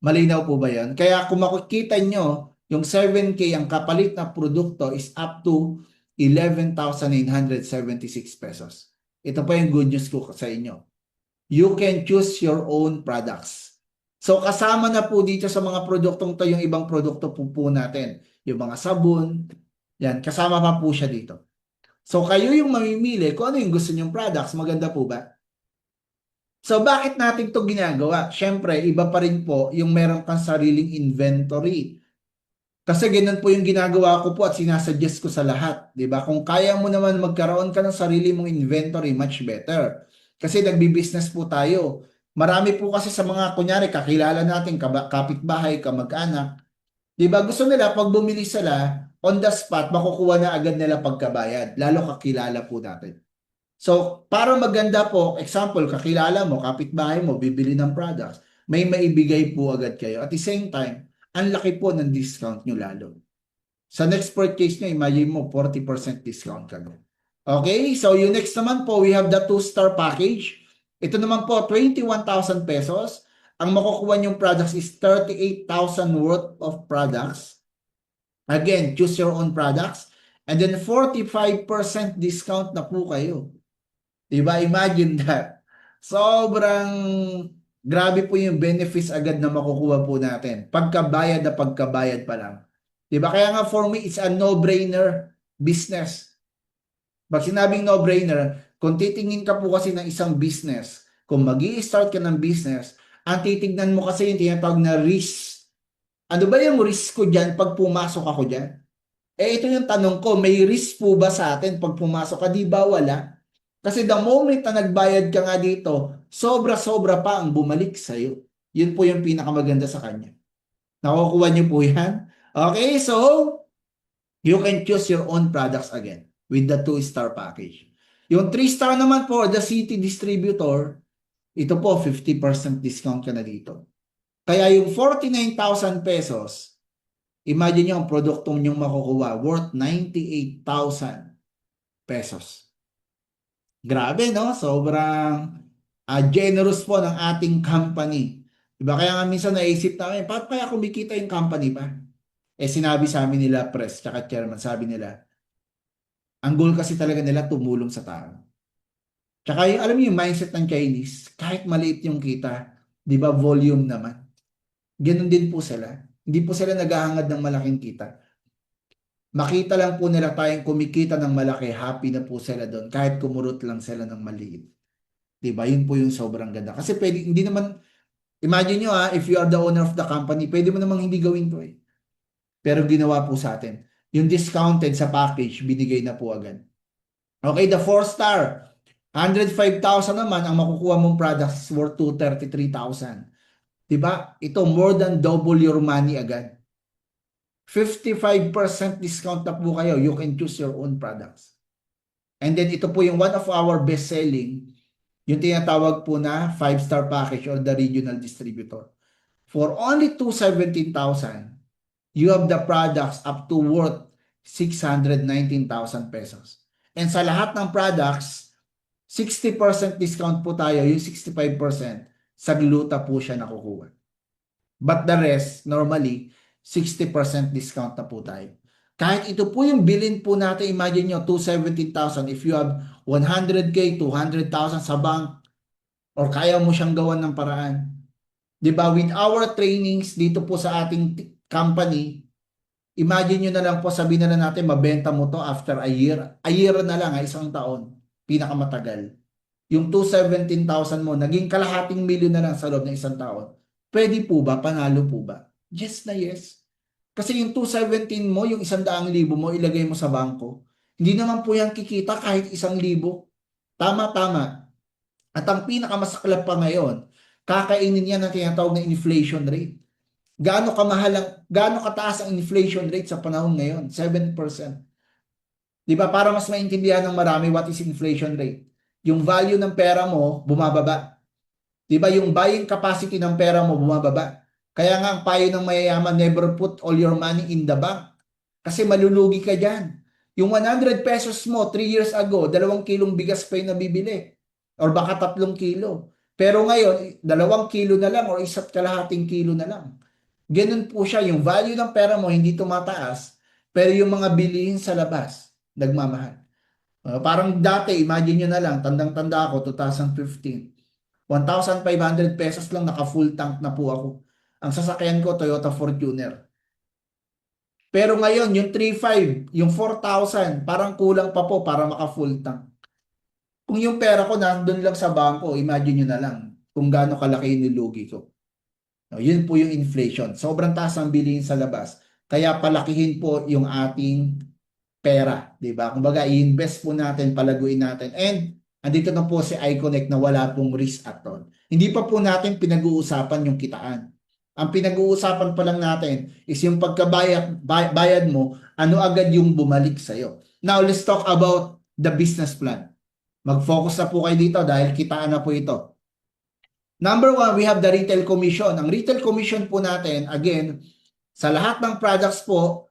A: Malinaw po ba yan? Kaya kung makikita nyo, yung 7K, ang kapalit na produkto is up to 11,976 pesos. Ito pa yung good news ko sa inyo. You can choose your own products. So kasama na po dito sa mga produktong to yung ibang produkto po natin. Yung mga sabon, yan, kasama pa po siya dito. So kayo yung mamimili kung ano yung gusto nyong products. Maganda po ba? So bakit natin to ginagawa? Siyempre, iba pa rin po yung meron kang sariling inventory. Kasi ganun po yung ginagawa ko po at sinasuggest ko sa lahat. Diba? Kung kaya mo naman magkaroon ka ng sarili mong inventory, much better. Kasi nagbi-business po tayo. Marami po kasi sa mga, kunyari, kakilala natin, kapitbahay, kamag-anak. Diba? Gusto nila, pag bumili sila, on the spot, makukuha na agad nila pagkabayad. Lalo kakilala po natin. So, para maganda po, example, kakilala mo, kapitbahay mo, bibili ng products, may maibigay po agad kayo. At the same time, ang laki po ng discount nyo lalo. Sa next purchase nyo, imagine mo, 40% discount ka. Okay, so yung next naman po, we have the 2-star package. Ito naman po, 21,000 pesos. Ang makukuha nyong products is 38,000 worth of products. Again, choose your own products. And then 45% discount na po kayo. Diba? Imagine that. Sobrang grabe po yung benefits agad na makukuha po natin. Pagkabayad pa lang. Diba? Kaya nga for me, it's a no-brainer business. Pag sinabing no-brainer, kung titingin ka po kasi ng isang business, kung mag-i-start ka ng business, ang titignan mo kasi yung tinatawag na risk. Ano ba yung risk ko dyan pag pumasok ako dyan? Ito yung tanong ko, may risk po ba sa atin pag pumasok ka? Di ba wala? Kasi the moment na nagbayad ka nga dito, sobra-sobra pa ang bumalik sa'yo. Yun po yung pinakamaganda sa kanya. Nakukuha niyo po yan? Okay, so you can choose your own products again with the 2-star package. Yung 3-star naman po, the city distributor, ito po, 50% discount ka na dito. Kaya yung 49,000 pesos, imagine nyo ang produktong nyong makukuha, worth 98,000 pesos. Grabe, no? Sobrang generous po ng ating company. Diba? Kaya nga minsan naisip namin, paano kaya kumikita yung company pa? Sinabi sa amin nila, press, tsaka chairman, sabi nila, ang goal kasi talaga nila tumulong sa tao. Tsaka yung, alam mo yung mindset ng Chinese, kahit maliit yung kita, di ba, volume naman. Ganun din po sila. Hindi po sila naghahangad ng malaking kita. Makita lang po nila tayong kumikita ng malaki, happy na po sila doon, kahit kumurot lang sila ng maliit. Diba? Yun po yung sobrang ganda. Kasi pwede, hindi naman, imagine nyo if you are the owner of the company, pwede mo namang hindi gawin to eh. Pero ginawa po sa atin. Yung discounted sa package, binigay na po agad. Okay, the 4-star. 105,000 naman ang makukuha mong products is worth 233,000. 'Di ba? Ito more than double your money agad. 55% discount na po kayo. You can choose your own products. And then ito po yung one of our best selling, yung tinatawag po na 5-star package or the regional distributor. For only 217,000, you have the products up to worth 619,000 pesos. And sa lahat ng products, 60% discount po tayo, yung 65% sa gluta po siya nakukuha. But the rest, normally, 60% discount na po tayo. Kahit ito po yung bilin po natin, imagine nyo, 217,000. If you have 100K, 200,000 sa bank, or kaya mo siyang gawan ng paraan. Diba? With our trainings dito po sa ating company, imagine nyo na lang po, sabihin na lang natin, mabenta mo to after a year. A year na lang, isang taon. Pinakamatagal. Yung 217,000 mo, naging kalahating milyon na lang sa loob ng isang taon. Pwede po ba? Panalo po ba? Yes na yes. Kasi yung 217 mo, yung 100,000 mo, ilagay mo sa bangko. Hindi naman po yan kikita kahit 1,000. Tama. At ang pinakamasaklap pa ngayon, kakainin yan ang tinatawag na inflation rate. Gaano kataas ang inflation rate sa panahon ngayon? 7%. Di ba? Para mas maintindihan ng marami what is inflation rate. Yung value ng pera mo, bumababa. Di ba? Yung buying capacity ng pera mo, bumababa. Kaya nga ang payo ng mayayaman, never put all your money in the bank. Kasi malulugi ka dyan. Yung 100 pesos mo 3 years ago, 2 kilong bigas pa yung nabibili. Or baka 3 kilo. Pero ngayon, 2 kilo na lang or 1.5 kilo na lang. Ganun po siya. Yung value ng pera mo hindi tumataas, pero yung mga bilihin sa labas, nagmamahal. Parang dati, imagine nyo na lang, tandang-tanda ako, 2015. 1,500 pesos lang, naka-full tank na po ako. Ang sasakyan ko, Toyota Fortuner. Pero ngayon, yung 3,500, yung 4,000, parang kulang pa po para maka-full tank. Kung yung pera ko nandun lang sa bangko, imagine nyo na lang kung gaano kalaki yung nilugi ko. Yun po yung inflation. Sobrang taas ang bilihin sa labas. Kaya palakihin po yung ating pera. Diba? Kumbaga, i-invest po natin, palaguin natin. And andito na po si iConnect na wala pong risk at all. Hindi pa po natin pinag-uusapan yung kitaan. Ang pinag-uusapan pa lang natin is yung pagkabayad mo, ano agad yung bumalik sa'yo. Now, let's talk about the business plan. Mag-focus na po kayo dito dahil kitaan na po ito. Number 1, we have the retail commission. Ang retail commission po natin, again, sa lahat ng products po,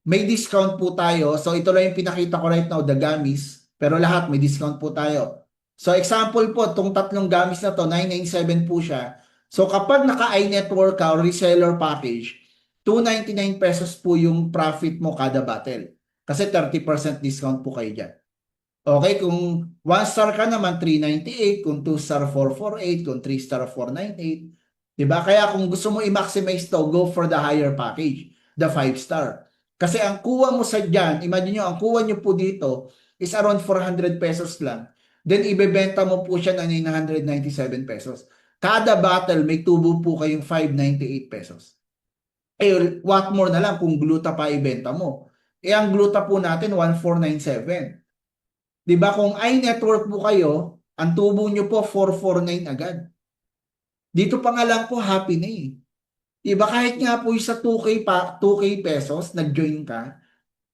A: may discount po tayo. So, ito lang yung pinakita ko right now, the gummies. Pero lahat may discount po tayo. So, example po, itong 3 gummies na to, 997 po siya. So, kapag naka-iNetwork ka o reseller package, 299 pesos po yung profit mo kada bottle. Kasi 30% discount po kayo dyan. Okay, kung 1 star ka naman, 398. Kung 2 star, 448. Kung 3 star, 498. Diba? Kaya kung gusto mo i-maximize to, go for the higher package, the 5 star. Kasi ang kuha mo sa dyan, imagine nyo, ang kuha nyo po dito is around 400 pesos lang. Then, ibebenta mo po siya ng 997 pesos. Kada bottle, may tubo po kayong 598 pesos. Eh, what more na lang kung gluta pa ibenta mo. Eh, ang gluta po natin, 1497. Diba? Kung iNetwork po kayo, ang tubo nyo po, 449 agad. Dito pa nga lang po, happy na eh. Diba? Kahit nga po sa 2K pesos, nag-join ka,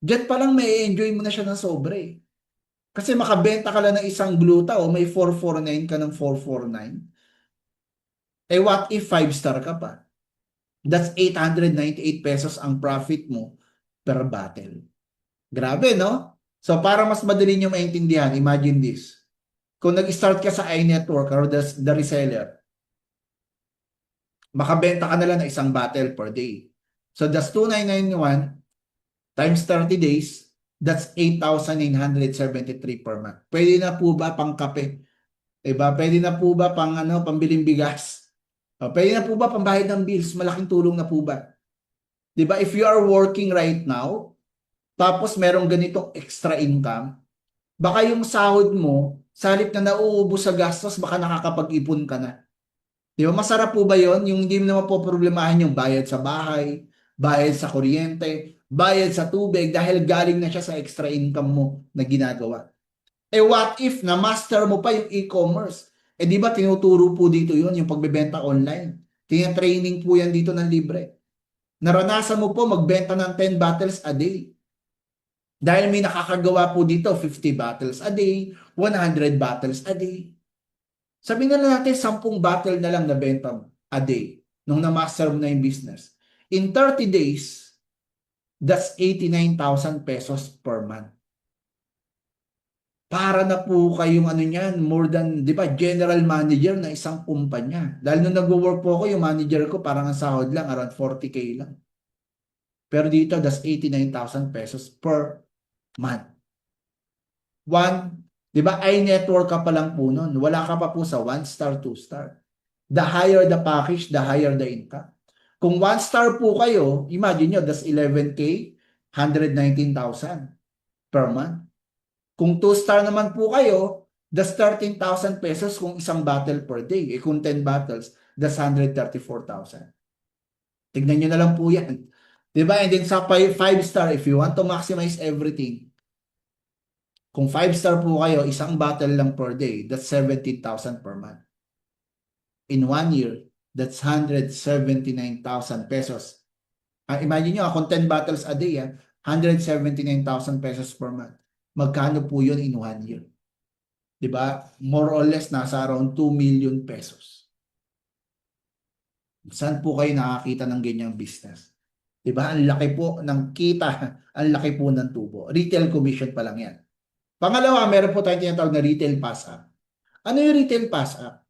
A: dyan pa lang may enjoy mo na siya ng sobre. Kasi makabenta ka lang ng isang gluta o may 449 ka ng 449. Eh what if 5 star ka pa? That's 898 pesos ang profit mo per bottle. Grabe, no? So para mas madali nyo maintindihan, imagine this. Kung nag-start ka sa iNetwork or the reseller, makabenta ka na lang ng isang bottle per day. So that's 2,991 times 30 days, that's 8,973 per month. Pwede na po ba pang kape? Diba? Pwede na po ba pang pambiling bigas? Pwede na po ba pambayad ng bills? Malaking tulong na po ba? Diba? If you are working right now, tapos merong ganitong extra income, baka yung sahod mo, sa halip na nauubos sa gastos, baka nakakapag-ipon ka na. Diba? Masarap po ba yon? Yung hindi mo naman po problemahin yung bayad sa bahay, bayad sa kuryente, bayad sa tubig, dahil galing na siya sa extra income mo na ginagawa. What if na master mo pa yung e-commerce? Di ba tinuturo po dito yun, yung pagbebenta online. Tina-training po yan dito ng libre. Naranasan mo po magbenta ng 10 bottles a day. Dahil may nakakagawa po dito 50 bottles a day, 100 bottles a day. Sabihin na lang natin 10 bottle na lang na benta mo a day nung na-master mo na yung business. In 30 days, that's 89,000 pesos per month. Para na po kayong ano niyan, more than, di ba, general manager na isang kumpanya. Dahil nung nag-work po ako, yung manager ko parang ang sahod lang, around 40K lang. Pero dito, that's 89,000 pesos per month. Di ba, i-network ka pa lang po nun. Wala ka pa po sa 1 star, 2 star. The higher the package, the higher the income. Kung 1 star po kayo, imagine nyo, that's 11K, 119,000 per month. Kung 2 star naman po kayo, that's 13,000 pesos kung isang battle per day. Kung 10 battles, that's 134,000. Tignan nyo na lang po yan. Diba? And then sa 5 star, if you want to maximize everything, kung 5 star po kayo, isang battle lang per day, that's 17,000 per month. In 1 year, that's 179,000 pesos. Imagine nyo, kung 10 battles a day, 179,000 pesos per month. Magkano po yun in 1 year? Diba? More or less, nasa around 2 million pesos. Saan po kayo nakakita ng ganyang business? Diba? Ang laki po ng kita, ang laki po ng tubo. Retail commission pa lang yan. Pangalawa, meron po tayong tinatawag na retail pass-up. Ano yung retail pass-up?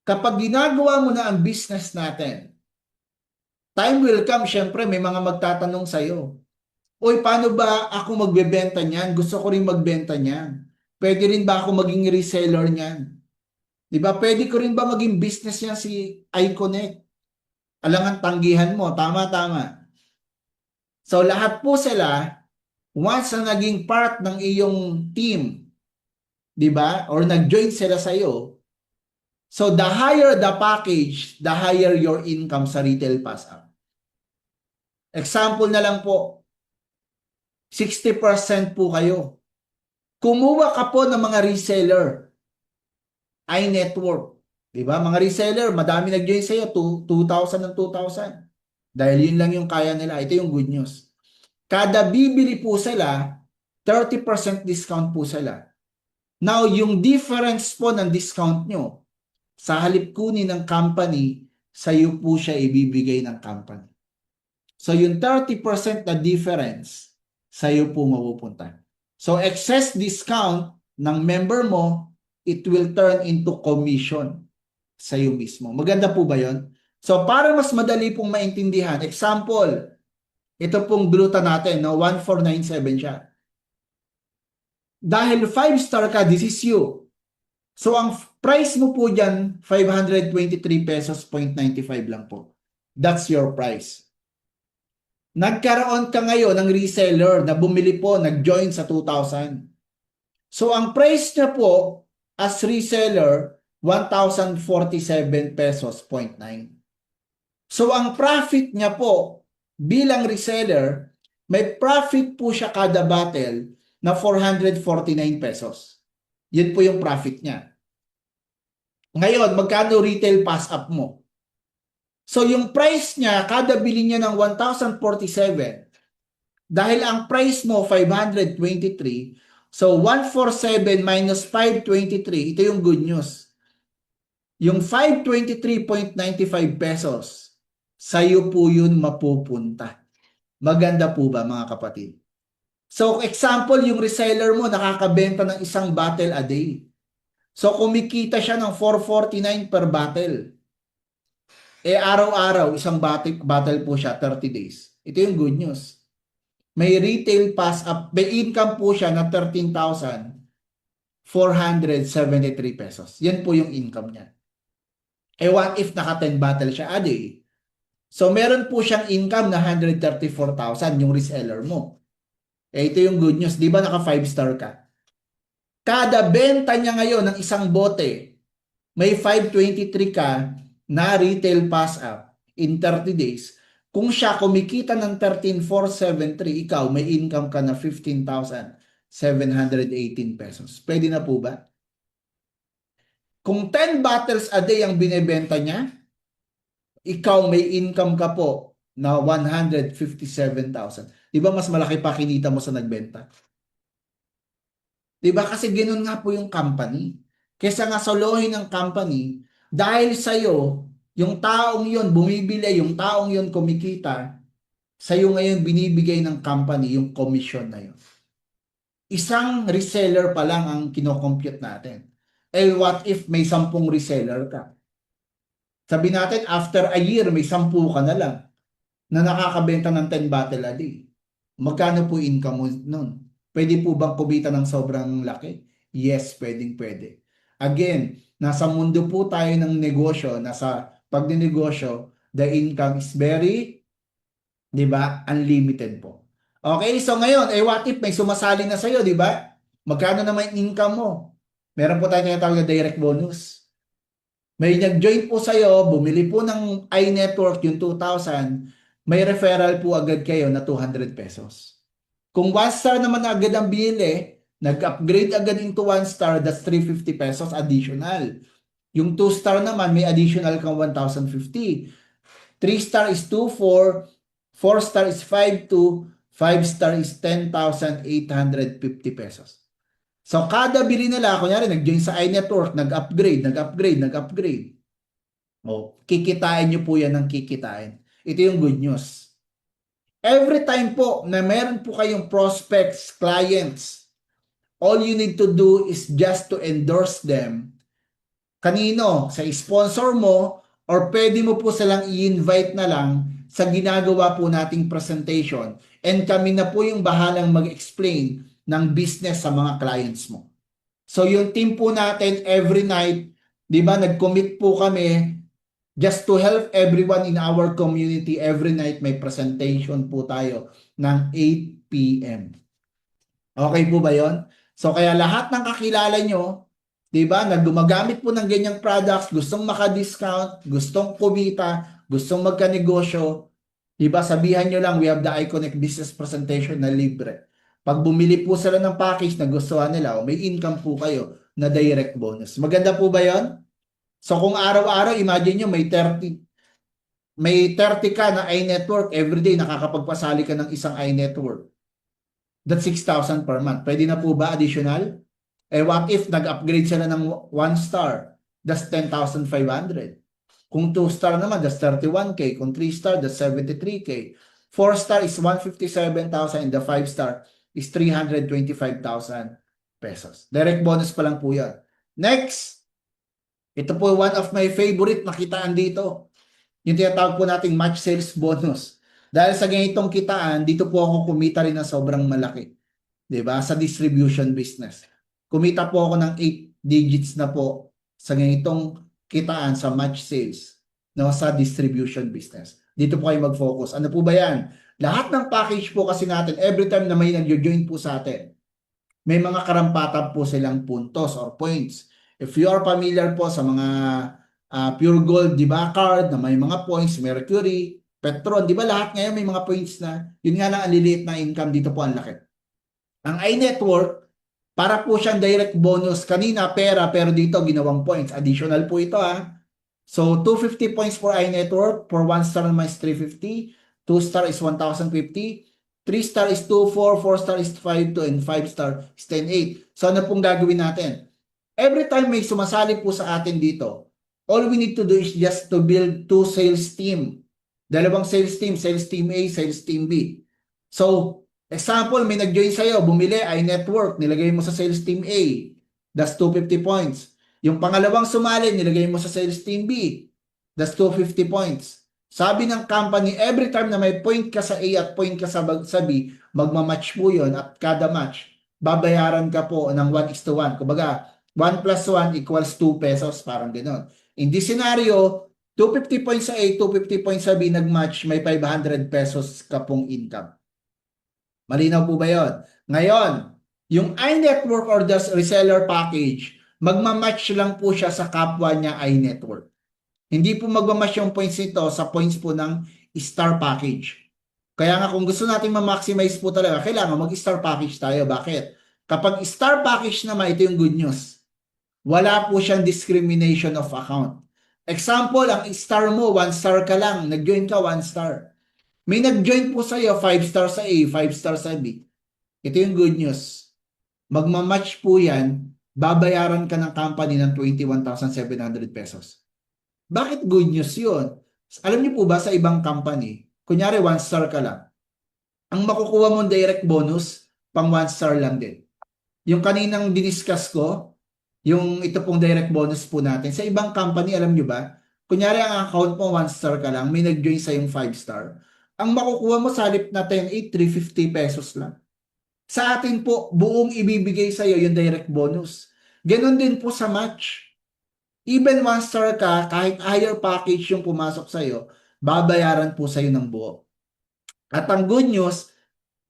A: Kapag ginagawa mo na ang business natin, time will come, syempre, may mga magtatanong sa'yo. Uy, paano ba ako magbebenta niyan? Gusto ko rin magbenta niyan. Pwede rin ba ako maging reseller niyan? Diba? Pwede ko rin ba maging business niya si iConnect? Alangan tanggihan mo. Tama, tama. So, lahat po sila, once na naging part ng iyong team, di ba? Or nag-join sila sa'yo, so the higher the package, the higher your income sa retail pass-up. Example na lang po, 60% po kayo. Kumuha ka po ng mga reseller, i-network. Di ba? Mga reseller, madami nag-join sa'yo, 2,000 ng 2,000. Dahil yun lang yung kaya nila. Ito yung good news. Kada bibili po sila, 30% discount po sila. Now, yung difference po ng discount nyo, sa halip kunin ng company, sa'yo po siya ibibigay ng company. So, yung 30% na difference, sa'yo po mapupunta. So, excess discount ng member mo, it will turn into commission sa'yo mismo. Maganda po ba yun? So, para mas madali pong maintindihan, example, ito pong gluta natin, no? 1497 siya. Dahil 5 star ka, this is you. So, ang price mo po dyan, 523 pesos 0.95 lang po. That's your price. Nagkaroon ka ngayon ng reseller na bumili po, nag-join sa 2,000. So, ang price niya po as reseller, 1,047 pesos 0.9. So, ang profit niya po bilang reseller, may profit po siya kada battle na 449 pesos. Yun po yung profit niya. Ngayon, magkano retail pass-up mo? So, yung price niya, kada bili niya ng 1,047, dahil ang price mo, 523, so 147 minus 523, ito yung good news. Yung 523.95 pesos, sa'yo po yun mapupunta. Maganda po ba, mga kapatid? So, example, yung reseller mo nakakabenta ng isang battle a day. So, kumikita siya ng 449 per battle. Araw-araw, isang battle po siya, 30 days. Ito yung good news. May retail pass-up, may income po siya na 13,473 pesos. Yan po yung income niya. What if naka 10 battle siya a day? So, meron po siyang income na 134,000 yung reseller mo. Ito yung good news. Di ba naka 5 star ka? Kada benta niya ngayon ng isang bote, may 523 ka na retail pass-up in 30 days. Kung siya kumikita ng 13,473, ikaw may income ka na 15,000. 718 pesos. Pwede na po ba? Kung 10 bottles a day ang binebenta niya, ikaw may income ka po na 157,000. Di ba mas malaki pa kinita mo sa nagbenta? Di ba? Kasi ganoon nga po yung company. Kesa nga solohin ng company, dahil sa'yo, yung taong yon bumibili, yung taong yon kumikita, sa'yo ngayon binibigay ng company yung commission na yun. Isang reseller pa lang ang kinocompute natin. Eh what if may 10 reseller ka? Sabi natin, after a year, may 10 ka na lang na nakakabenta ng 10 bottle a day. Magkano po income mo nun? Pwede po bang kumita ng sobrang laki? Yes, pwede. Again, nasa mundo po tayo ng negosyo, nasa pagninegosyo, the income is very, di ba, unlimited po. Okay, so ngayon, what if may sumasali na sa'yo, di ba? Magkano naman income mo? Meron po tayo tinatawag na direct bonus. May nag-join po sa'yo, bumili po ng iNetwork yung 2,000, may referral po agad kayo na 200 pesos. Kung 1 star naman agad ang binili, nag-upgrade agad into 1 star, that's 350 pesos additional. Yung 2 star naman, may additional kang 1,050. 3 star is 2,4, 4 star is 5,2, 5 star is 10,850 pesos. So, kada bili nila, kunyari, nag-join sa iNetwork, nag-upgrade. O, kikitain nyo po yan ng kikitain. Ito yung good news. Every time po na meron po kayong prospects, clients, all you need to do is just to endorse them. Kanino? Sa sponsor mo, or pwede mo po silang i-invite na lang sa ginagawa po nating presentation. And kami na po yung bahalang mag-explain ng business sa mga clients mo. So yung team po natin every night, di ba, nag-commit po kami just to help everyone in our community. Every night may presentation po tayo ng 8 p.m. Okay po ba yon? So kaya lahat ng kakilala nyo, di ba, gumagamit po ng ganyang products, gustong maka-discount, gustong kumita, gustong magka-negosyo, di ba, sabihan nyo lang, we have the iConnect Business Presentation na libre. Pag bumili po sila ng package na gustuhan nila, may income po kayo na direct bonus. Maganda po ba yon? So kung araw-araw, imagine nyo may 30 ka na iNetwork, everyday nakakapagpasali ka ng isang iNetwork. That's 6,000 per month. Pwede na po ba additional? Eh what if nag-upgrade sila ng 1 star? That's 10,500. Kung 2 star naman, that's 31K. Kung 3 star, that's 73K. 4 star is 157,000 and the 5 star is 325,000 pesos. Direct bonus pa lang po yan. Next, ito po one of my favorite nakitaan dito. Yung tinatawag po nating match sales bonus. Dahil sa ganitong kitaan, dito po ako kumita rin ng sobrang malaki. Diba? Sa distribution business. Kumita po ako ng 8 digits na po sa ganitong kitaan sa match sales, no, sa distribution business. Dito po kayo mag-focus. Ano po ba yan? Lahat ng package po kasi natin, every time na may nag-join po sa atin, may mga karampatan po silang puntos or points. If you are familiar po sa mga Pure Gold, di ba, card na may mga points, Mercury, Petron, di ba lahat ngayon may mga points na, yun nga lang ang liliit na income, dito po ang laki. Ang iNetwork, para po siyang direct bonus. Kanina pera, pero dito ginawang points. Additional po ito ha. So 250 points for iNetwork. For 1 star naman is 350. 2 star is 1,050. 3 star is 24. 4 star is 52. And 5 star is 10,800. So ano pong gagawin natin? Every time may sumasali po sa atin dito, all we need to do is just to build 2 sales team. Dalawang sales team A, sales team B. So, example, may nag-join sa'yo, bumili, iNetwork, nilagay mo sa sales team A, that's 250 points. Yung pangalawang sumali, nilagay mo sa sales team B, that's 250 points. Sabi ng company, every time na may point ka sa A at point ka sa B, magmamatch po yun at kada match, babayaran ka po ng 1:1. Kumbaga, 1 plus 1 equals 2 pesos, parang gano'n. In this scenario, 250 points sa A, 250 points sa B, nag-match, may 500 pesos ka pong income. Malinaw po ba yun? Ngayon, yung iNetwork or the reseller package, magmamatch lang po siya sa kapwa niya iNetwork. Hindi po magmamatch yung points nito sa points po ng star package. Kaya nga kung gusto natin ma-maximize po talaga, kailangan mag-star package tayo. Bakit? Kapag star package naman, ito yung good news. Wala po siyang discrimination of account. Example, ang star mo, 1 star ka lang. Nag-join ka, 1 star. May nag-join po sa'yo, 5 star sa A, 5 star sa B. Ito yung good news. Magmamatch po yan, babayaran ka ng company ng 21,700 pesos. Bakit good news yun? Alam niyo po ba sa ibang company, kunyari 1 star ka lang, ang makukuha mong direct bonus, pang 1 star lang din. Yung kaninang diniscuss ko, yung ito pong direct bonus po natin, sa ibang company, alam niyo ba, kunyari ang account mo 1 star ka lang, may nag-join sa yung 5 star, ang makukuha mo sa halip na 10,8, 350 pesos lang. Sa atin po, buong ibibigay sa iyo yung direct bonus. Ganon din po sa match. Even 1 star ka, kahit higher package yung pumasok sa iyo, babayaran po sa iyo ng buo. At ang good news,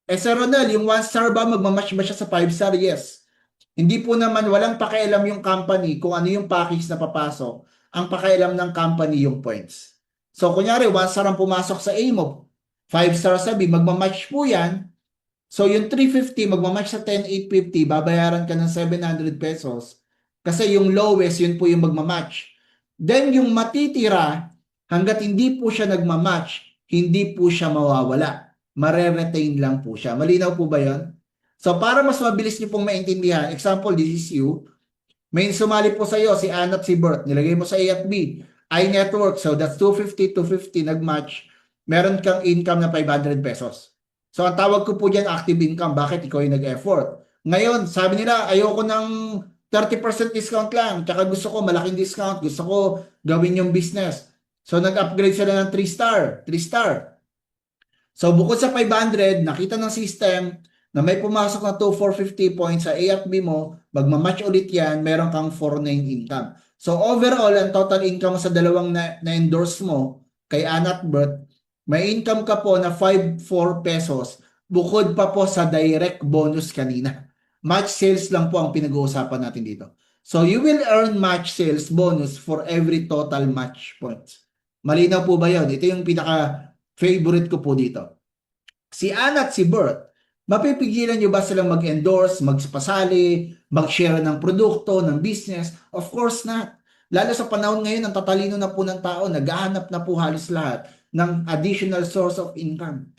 A: Sir Ronald, yung 1 star ba, magmamatch ba siya sa 5 star? Yes. Hindi po naman, walang pakialam yung company kung ano yung package na papasok. Ang pakialam ng company yung points. So, kunyari, 1 star ang pumasok sa A mo, 5 star sa B, magmamatch po yan. So, yung 350, magmamatch sa 10,850, babayaran ka ng 700 pesos. Kasi yung lowest, yun po yung magmamatch. Then, yung matitira, hanggat hindi po siya nagmamatch, hindi po siya mawawala. Mare-retain lang po siya. Malinaw po ba yun? So, para mas mabilis niyo pong maintindihan, example, this is you. May sumali po sa iyo, si Ann at si Bert. Nilagay mo sa A at B. iNetwork, so that's 250, 250, nag-match. Meron kang income na 500 pesos. So, ang tawag ko po dyan, active income. Bakit? Ikaw yung nag-effort. Ngayon, sabi nila, ayoko ng 30% discount lang. Tsaka gusto ko malaking discount. Gusto ko gawin yung business. So, nag-upgrade sila ng 3 star. 3 star. So, bukod sa 500, nakita ng system na may pumasok na 2,450 points sa A at B mo, magmamatch ulit yan, meron kang 4,9 income. So, overall, ang total income sa dalawang na-endorse mo, kay Ann at Bert, may income ka po na 5,4 pesos, bukod pa po sa direct bonus kanina. Match sales lang po ang pinag-uusapan natin dito. So, you will earn match sales bonus for every total match points. Malinaw po ba yun? Ito yung pinaka-favorite ko po dito. Si Ann at si Bert, mapipigilan nyo ba silang mag-endorse, magpasali, mag-share ng produkto, ng business? Of course not. Lalo sa panahon ngayon, ang tatalino na po ng tao, naghahanap na po halos lahat ng additional source of income.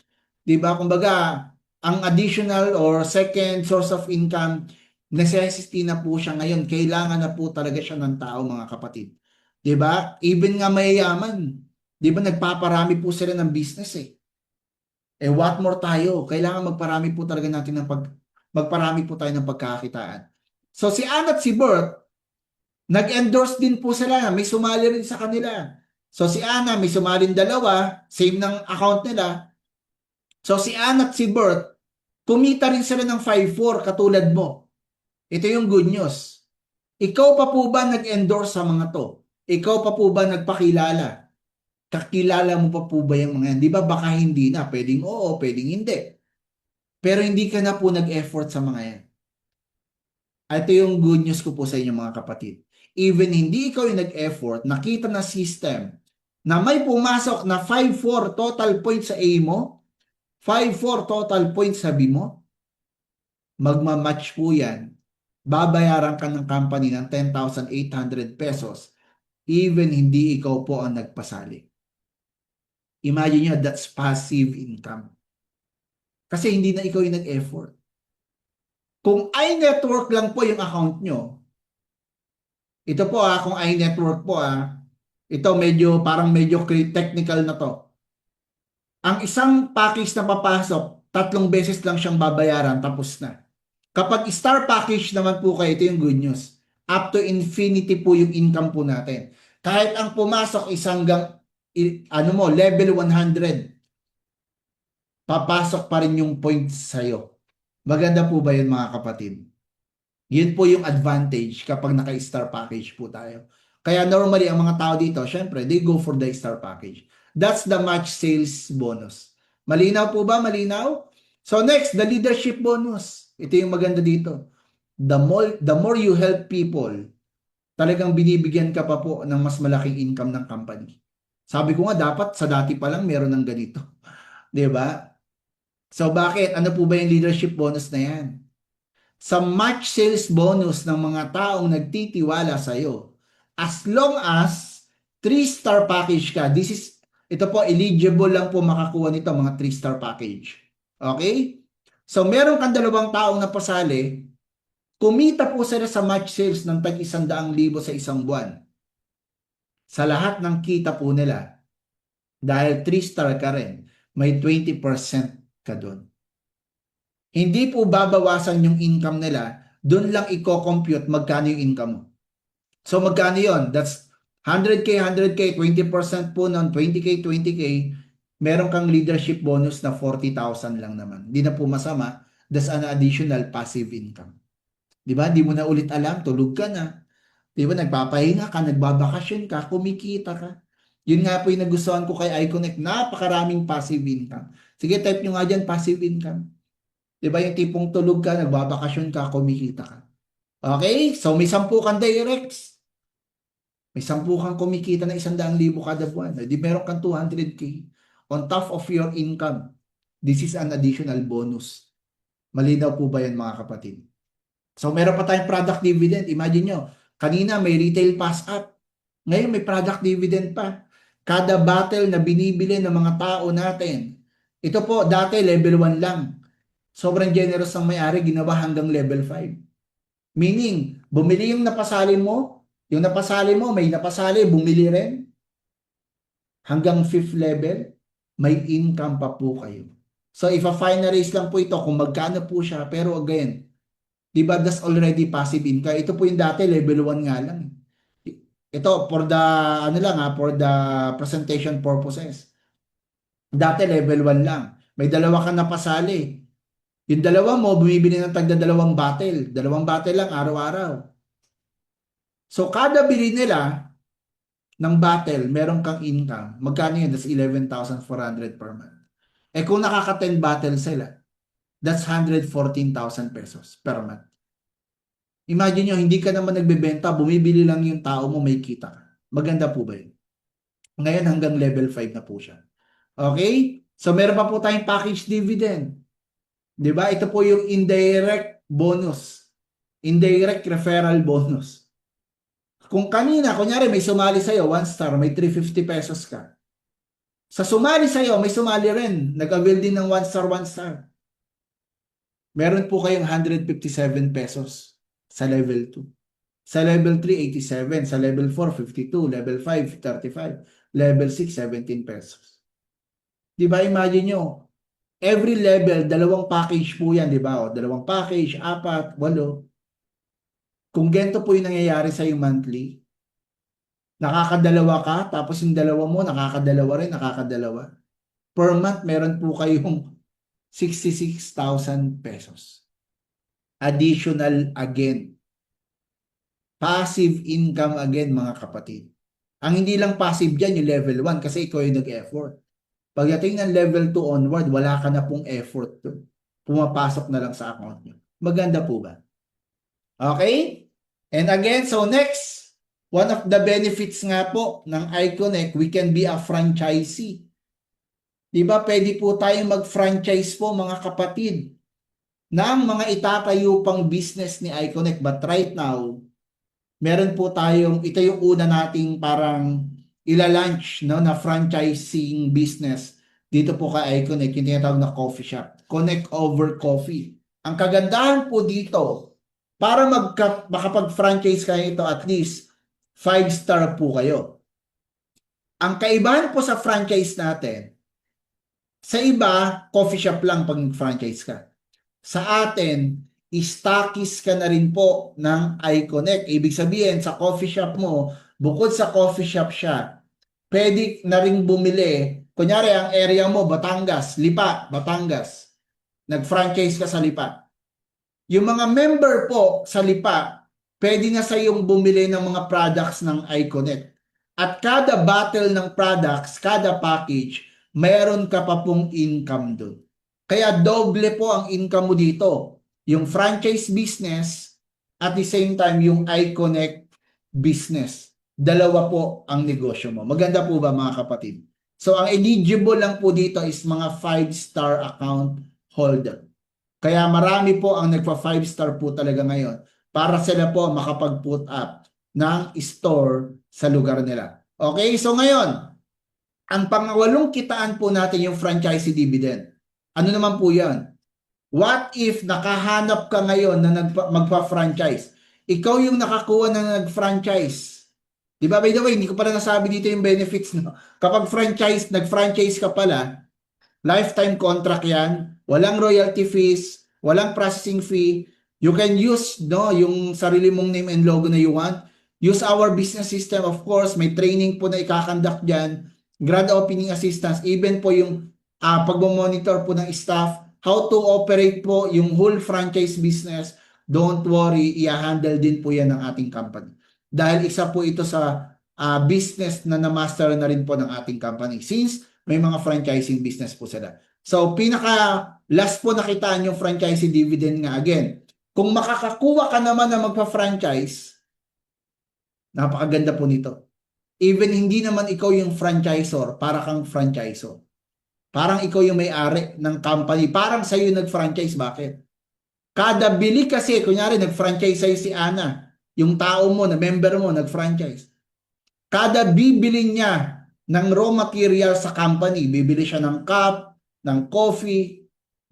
A: Diba? Kumbaga, ang additional or second source of income, necessity na po siya ngayon. Kailangan na po talaga siya ng tao, mga kapatid. Diba? Even nga mayayaman, diba nagpaparami po sila ng business eh. What more tayo? Kailangan magparami po talaga natin magparami po tayo ng pagkakakitaan. So si Ann at si Bert, nag-endorse din po sila, may sumali rin sa kanila. So si Anna, may sumaling dalawa, same ng account nila. So si Ann at si Bert, kumita rin sila ng 5,400 katulad mo. Ito yung good news. Ikaw pa po ba nag-endorse sa mga to? Ikaw pa po ba nagpakilala? Kakilala mo pa po ba yung mga yan? Di ba baka hindi na? Pwedeng oo, pwedeng hindi. Pero hindi ka na po nag-effort sa mga yan. Ito yung good news ko po sa inyo mga kapatid. Even hindi ikaw yung nag-effort, nakita na system na may pumasok na 5,400 total points sa A mo, 5,400 total points sa B mo, magmamatch po yan. Babayaran ka ng company ng 10,800 pesos even hindi ikaw po ang nagpasali. Imagine nyo, that's passive income. Kasi hindi na ikaw yung nag-effort. Kung iNetwork lang po yung account nyo, ito po kung iNetwork po ito parang medyo technical na to. Ang isang package na papasok, 3 beses lang siyang babayaran, tapos na. Kapag star package naman po kayo, ito yung good news. Up to infinity po yung income po natin. Kahit ang pumasok hanggang level 100, papasok pa rin yung points sa'yo. Maganda po ba yun mga kapatid? Yun po yung advantage kapag naka-star package po tayo. Kaya normally, ang mga tao dito, syempre, they go for the star package. That's the match sales bonus. Malinaw po ba? Malinaw? So next, the leadership bonus. Ito yung maganda dito. The more you help people, talagang binibigyan ka pa po ng mas malaking income ng company. Sabi ko nga, dapat sa dati pa lang meron ng ganito. 'Di ba? So bakit? Ano po ba yung leadership bonus na yan? sa match sales bonus ng mga taong nagtitiwala sa iyo. As long as 3-star package ka, ito po, eligible lang po makakuha nito mga 3-star package. Okay? So, meron kang 2 taong napasali, kumita po sila sa match sales ng tag 100,000 sa isang buwan. Sa lahat ng kita po nila, dahil 3-star ka rin, may 20% ka doon. Hindi po babawasan yung income nila, doon lang i-compute magkano yung income mo. So magkano yon? That's 100K, 100K, 20% po nun, 20K, 20K, meron kang leadership bonus na 40,000 lang naman. Hindi na po masama, that's an additional passive income. Di ba? Di mo na ulit alam, tulog ka na. Di ba? Nagpapahinga ka, nagbabakasyon ka, kumikita ka. Yun nga po yung nagustuhan ko kay iConnect, napakaraming passive income. Sige, type nyo nga dyan, passive income. Di ba yung tipong tulog ka, nagbabakasyon ka, kumikita ka. Okay? So may 10 kang directs. May 10 kang kumikita na 100,000 kada buwan. Di meron kang 200K on top of your income. This is an additional bonus. Malinaw po ba yan mga kapatid? So meron pa tayong product dividend. Imagine nyo, kanina may retail pass up. Ngayon may product dividend pa. Kada battle na binibili ng mga tao natin. Ito po, dati level 1 lang. Sobrang generous ng may-ari, ginawa hanggang level 5. Meaning, bumili yung napasali mo, may napasali, bumili rin. Hanggang 5th level, may income pa po kayo. So, if-finalize lang po ito kung magkano po siya. Pero again, di ba that's already passive income? Ito po yung dati, level 1 nga lang. Ito, for the presentation purposes. Dati, level 1 lang. May 2 kang napasali. Yung 2 mo, bumibili ng tagda 2 battle. 2 battle lang, araw-araw. So, kada bili nila ng battle, meron kang income. Magkano yun? That's 11,400 per month. Eh kung nakaka-10 battle sila, that's 114,000 pesos per month. Imagine nyo, hindi ka naman nagbebenta, bumibili lang yung tao mo, may kita ka. Maganda po ba yun? Ngayon hanggang level 5 na po siya. Okay? So meron pa po tayong package dividend. Di ba? Ito po yung indirect bonus. Indirect referral bonus. Kung kanina, kunyari may sumali sa'yo, 1 star, may 350 pesos ka. Sa sumali sa'yo, may sumali rin. Nag-avail din ng 1 star, 1 star. Meron po kayong 157 pesos sa level 2. Sa level 3, 87. Sa level 4, 52. Level 5, 35. Level 6, 17 pesos. Di ba? Imagine nyo, every level, 2 package po yan, di ba? O, 2 package, 4, 8. Kung ganito po yung nangyayari sa'yo monthly, nakakadalawa ka, tapos yung 2 mo, nakakadalawa rin, nakakadalawa. Per month, meron po kayong 66,000 pesos. Additional again. Passive income again, mga kapatid. Ang hindi lang passive dyan, yung level 1, kasi ikaw yung nag-effort. Pagdating ng level 2 onward, wala ka na pong effort doon. Pumapasok na lang sa account nyo. Maganda po ba? Okay? And again, so next, one of the benefits nga po ng iConnect, we can be a franchisee. Diba, pwede po tayong mag-franchise po mga kapatid ng mga itatayo pang business ni iConnect. But right now, meron po tayong, ito yung una nating parang ila-launch, no, na franchising business dito po kay iConnect, yung tinatawag na coffee shop. Connect over coffee. Ang kagandahan po dito, para makapag-franchise kayo ito, at least 5-star po kayo. Ang kaibahan po sa franchise natin, sa iba, coffee shop lang pag franchise ka. Sa atin, stockist ka na rin po ng iConnect. Ibig sabihin, sa coffee shop mo, bukod sa coffee shop siya, pwede na rin bumili. Kunyari, ang area mo, Batangas, Lipa, Batangas. Nag-franchise ka sa Lipa. Yung mga member po sa Lipa, pwede na sa iyong bumili ng mga products ng iConnect. At kada battle ng products, kada package, mayroon ka pa pong income doon. Kaya doble po ang income mo dito. Yung franchise business, at the same time, yung iConnect business. 2 po ang negosyo mo. Maganda po ba mga kapatid? So, ang eligible lang po dito is mga 5-star account holder. Kaya marami po ang nagpa 5-star po talaga ngayon para sila po makapag-put up ng store sa lugar nila. Okay, so ngayon, ang pangawalong kitaan po natin yung franchisee dividend. Ano naman po yan? What if nakahanap ka ngayon na magpa-franchise? Ikaw yung nakakuha na nag-franchise. Di ba? By the way, hindi ko pala nasabi dito yung benefits. No? Kapag nag-franchise ka pala, lifetime contract yan, walang royalty fees, walang processing fee. You can use yung sarili mong name and logo na you want. Use our business system, of course. May training po na ikakandak dyan. Grand opening assistance, even po yung pagmamonitor po ng staff, how to operate po yung whole franchise business. Don't worry, i-handle din po yan ng ating company. Dahil isa po ito sa business na na-master na rin po ng ating company. Since may mga franchising business po sila. So, last po nakitaan yung franchising dividend nga again. Kung makakakuha ka naman na magpa-franchise, napakaganda po nito. Even hindi naman ikaw yung franchisor, para kang franchisor. Parang ikaw yung may-ari ng company. Parang sa'yo nag-franchise. Bakit? Kada bili kasi, kunyari nag-franchise sa'yo si Ana, yung tao mo, na member mo, nag-franchise. Kada bibili niya ng raw material sa company, bibili siya ng cup, ng coffee,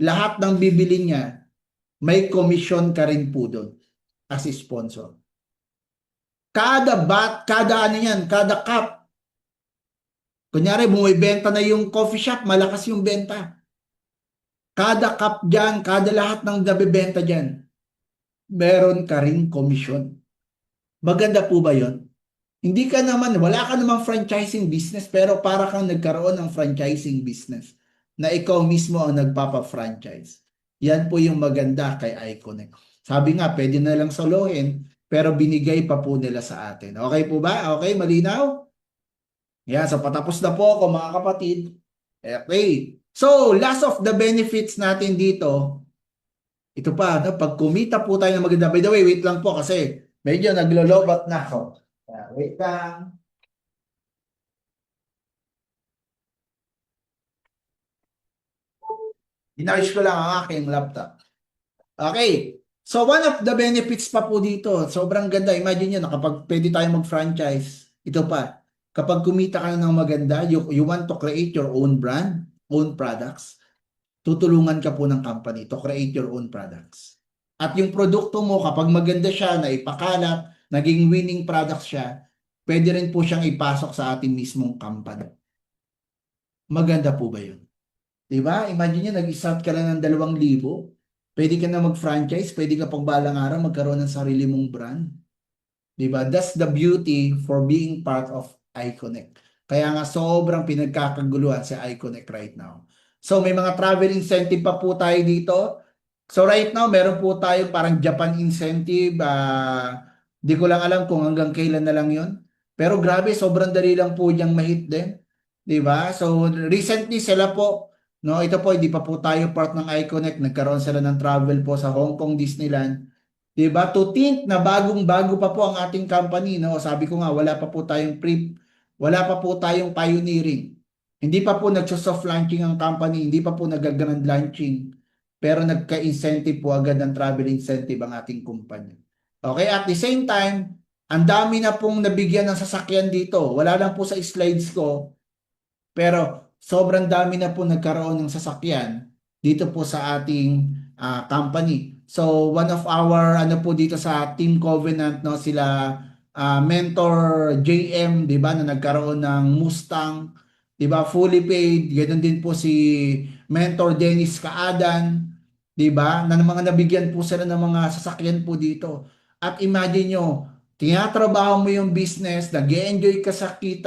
A: lahat ng bibili niya, may commission ka rin po doon as sponsor. Kada cup. Kunyari, bumibenta na yung coffee shop, malakas yung benta. Kada cup dyan, kada lahat ng nabibenta dyan, meron ka rin commission. Maganda po ba yon? Wala ka namang franchising business, pero para kang nagkaroon ng franchising business na ikaw mismo ang nagpapa-franchise. Yan po yung maganda kay iConnect. Sabi nga, pwede na lang solohin, pero binigay pa po nila sa atin. Okay po ba? Okay, malinaw? Yan, so patapos na po ako mga kapatid. Okay. So, last of the benefits natin dito, ito pa, pag kumita po tayo ng maganda. By the way, wait lang po kasi medyo naglolobat na ako. Wait lang. Inayos ko lang ang aking laptop. Okay. So, one of the benefits pa po dito, sobrang ganda. Imagine nyo, pwede tayo mag-franchise. Ito pa, kapag kumita ka na ng maganda, you want to create your own brand, own products, tutulungan ka po ng company to create your own products. At yung produkto mo, kapag maganda siya, na ipakalat, naging winning products siya, pwede rin po siyang ipasok sa ating mismong company. Maganda po ba yun? Diba? Imagine nyo, nag-start ka lang ng 2,000. Pwede ka na mag-franchise, pwede ka pag balang araw magkaroon ng sarili mong brand. Diba? That's the beauty for being part of iConnect. Kaya nga sobrang pinagkakaguluhan si iConnect right now. So may mga travel incentive pa po tayo dito. So right now, meron po tayo parang Japan incentive. Di ko lang alam kung hanggang kailan na lang yon. Pero grabe, sobrang dali lang po diyang ma-hit din. Diba? So recently sila po, no, ito po, hindi pa po tayo part ng iConnect. Nagkaroon sila ng travel po sa Hong Kong Disneyland. Diba? To think na bagong-bago pa po ang ating company. No? Sabi ko nga, wala pa po tayong pioneering. Hindi pa po nagso-soft launching ang company. Hindi pa po nag-grand launching. Pero nagka-incentive po agad ng travel incentive ang ating kumpanya. Okay? At the same time, ang dami na pong nabigyan ng sasakyan dito. Wala lang po sa slides ko. Pero sobrang dami na po nagkaroon ng sasakyan dito po sa ating company. So one of our po dito sa Team Covenant, no, sila Mentor JM, 'di ba, na nagkaroon ng Mustang, 'di ba, fully paid. Ganoon din po si Mentor Dennis Kaadan, 'di ba, na mga nabigyan po sila ng mga sasakyan po dito. At imagine nyo, tinatrabaho mo yung business, nag-e-enjoy ka sa kita,